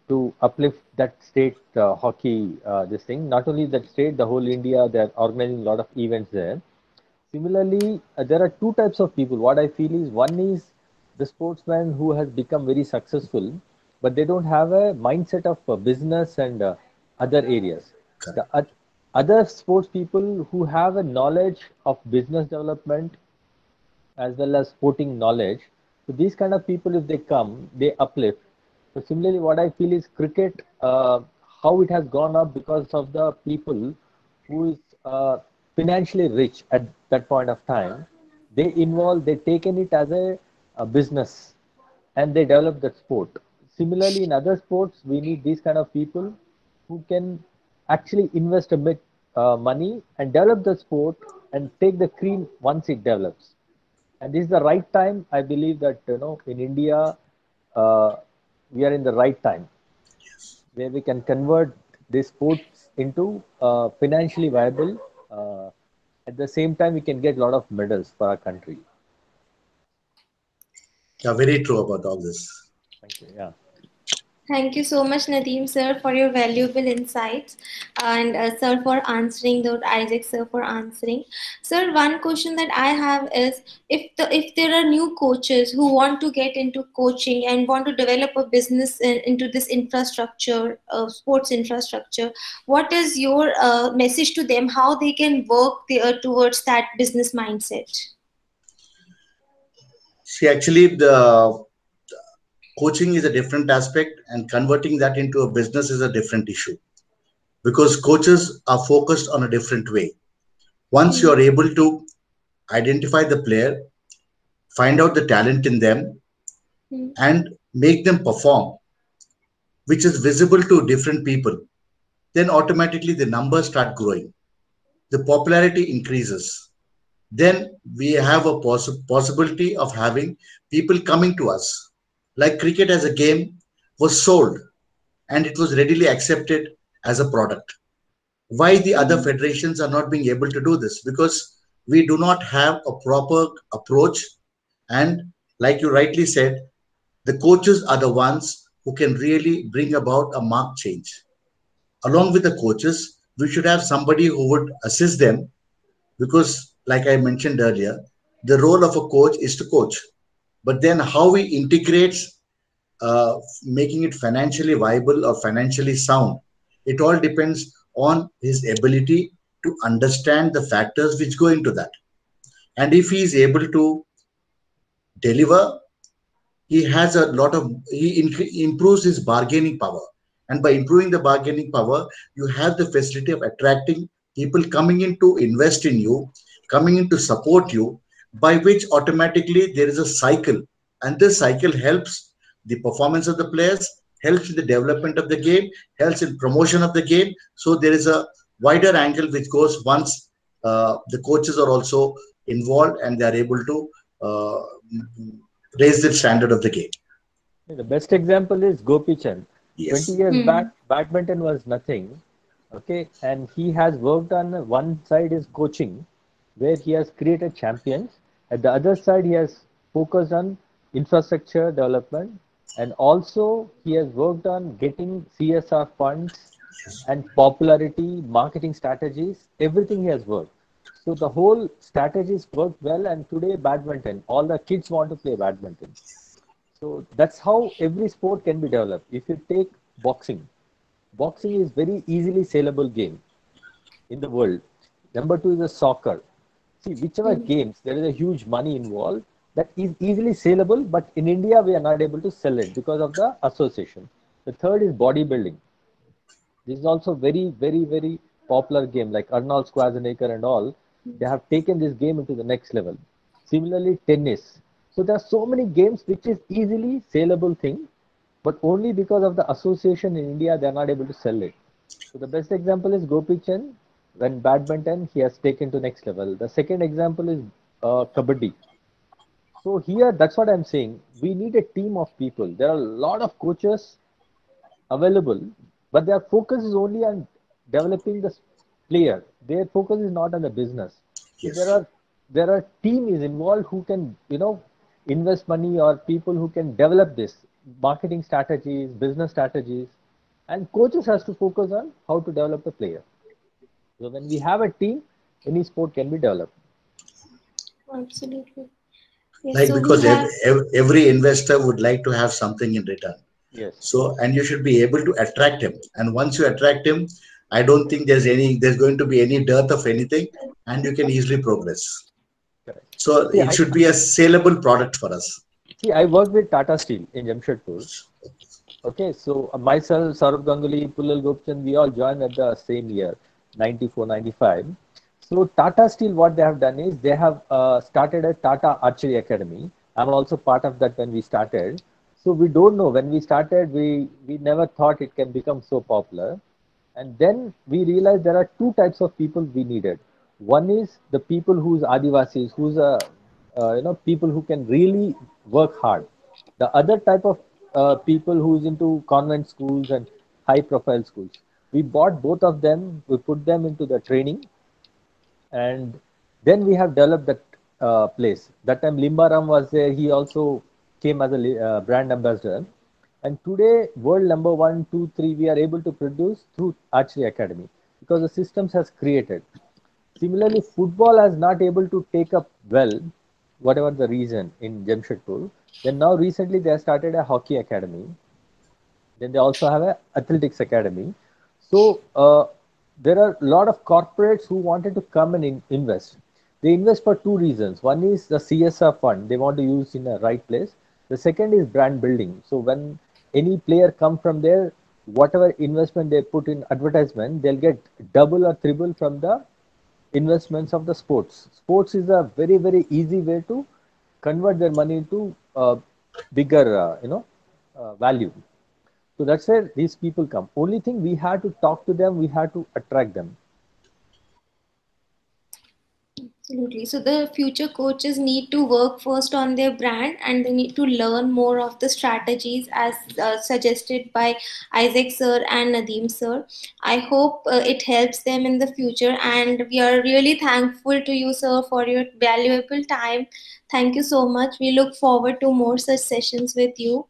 to uplift that state hockey, this thing. Not only that state, the whole India, they're organizing a lot of events there. Similarly, there are two types of people. What I feel is one is the sportsman who has become very successful, but they don't have a mindset of business and other areas. The other sports people who have a knowledge of business development as well as sporting knowledge. So these kind of people, if they come, they uplift. So similarly, what I feel is cricket, how it has gone up because of the people who is financially rich at that point of time. They involve, they taken it as a business, and they develop that sport. Similarly, in other sports, we need these kind of people who can actually invest a bit money and develop the sport and take the cream once it develops. And this is the right time. I believe that in India, uh, we are in the right time where we can convert these sports into financially viable. Uh, at the same time, we can get a lot of medals for our country. Yeah, very true about all this. Thank you. Yeah. Thank you so much, Nadeem sir, for your valuable insights, and sir for answering. Dr. Isaac sir for answering. Sir, one question that I have is, if there are new coaches who want to get into coaching and want to develop a business into this infrastructure, sports infrastructure, what is your message to them? How they can work towards that business mindset? See, actually, the coaching is a different aspect, and converting that into a business is a different issue, because coaches are focused on a different way. Once you Mm, are able to identify the player, find out the talent in them, mm, and make them perform, which is visible to different people, then automatically the numbers start growing. The popularity increases. Then we have a possibility of having people coming to us. Like cricket as a game was sold and it was readily accepted as a product. Why the other mm, federations are not being able to do this? Because we do not have a proper approach. And like you rightly said, the coaches are the ones who can really bring about a marked change. Along with the coaches, we should have somebody who would assist them, because, like I mentioned earlier, the role of a coach is to coach. But then, how we integrate making it financially viable or financially sound, it all depends on his ability to understand the factors which go into that. And if he is able to deliver, he has a lot of improves his bargaining power, and by improving the bargaining power, you have the facility of attracting people coming in to invest in you, coming in to support you, by which automatically there is a cycle, and this cycle helps the performance of the players, helps in the development of the game, helps in promotion of the game. So there is a wider angle which goes once the coaches are also involved and they are able to uh, raise the standard of the game. The best example is Gopi Chand. 20 Yes. years mm, back, badminton was nothing. Okay, and he has worked on one side is coaching, where he has created champions. At the other side, he has focused on infrastructure development, and also he has worked on getting CSR funds Yes. and popularity, marketing strategies. Everything he has worked. So the whole strategies worked well, and today badminton, all the kids want to play badminton. So that's how every sport can be developed. If you take boxing, boxing is very easily saleable game in the world. Number two is a soccer. See, whichever mm, games there is a huge money involved that is easily saleable, but in India we are not able to sell it because of the association. The third is bodybuilding. This is also very popular game like Arnold Schwarzenegger and all. They have taken this game into the next level. Similarly, tennis. So there are so many games which is easily saleable thing, but only because of the association in India they are not able to sell it. So the best example is Gopi Chand. When badminton he has taken to next level. The second example is kabaddi. So here that's what I'm saying. We need a team of people. There are a lot of coaches available, but their focus is only on developing the player. Their focus is not on the business. So Yes. there are team is involved who can invest money, or people who can develop this marketing strategies, business strategies, and coaches has to focus on how to develop the player. So when we have a team, any sport can be developed. absolutely. Yes, Like, so we because have. every investor would like to have something in return. Yes, So, and you should be able to attract him. And once you attract him, I don't think there's going to be any dearth of anything, and you can easily progress. correct. So See, it should be a saleable product for us. I work with Tata Steel in Jamshedpur. Okay, so myself, Saurabh Ganguly, Pulal Gopchand, we all joined at the same year, 94, 95. So Tata Steel, what they have done is they have started a Tata Archery Academy. I'm also part of that when we started. So we don't know, when we started, we never thought it can become so popular. And then we realized there are two types of people we needed. One is the people who's Adivasis, who's people who can really work hard. The other type of people who's into convent schools and high profile schools. We bought both of them, we put them into the training, and then we have developed that place. That time Limbaram was there, he also came as a brand ambassador. And today, world number 1, 2, 3, we are able to produce through Archery Academy because the systems has created. Similarly, football has not able to take up well, whatever the reason in Jamshedpur. Then now recently they have started a hockey academy. Then they also have a athletics academy. So there are a lot of corporates who wanted to come and invest. They invest for two reasons. One is the CSR fund they want to use in the right place. The second is brand building. So when any player come from there, whatever investment they put in advertisement, they'll get double or triple from the investments of the sports. Sports is a very, very easy way to convert their money into bigger, value. So that's where these people come. Only thing, we had to talk to them, we had to attract them. Absolutely. So the future coaches need to work first on their brand, and they need to learn more of the strategies as suggested by Isaac sir and Nadeem sir. I hope it helps them in the future, and we are really thankful to you, sir, for your valuable time. Thank you so much. We look forward to more such sessions with you.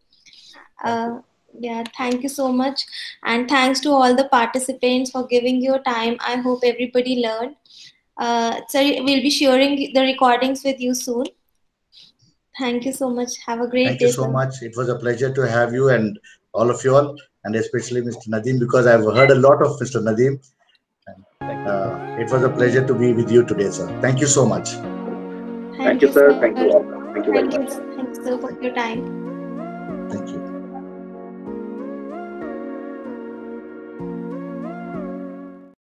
Yeah, thank you so much, and thanks to all the participants for giving your time. I hope everybody learned. So we'll be sharing the recordings with you soon. Thank you so much. Have a great Thank you day, so sir. much. It was a pleasure to have you and all of you all, and especially Mr. Nadeem, because I've heard a lot of Mr. Nadeem. It was a pleasure to be with you today, sir. Thank you so much. Thank you, sir. Thank you all. Thank you very much. Thank you, sir, for your time. Thank you.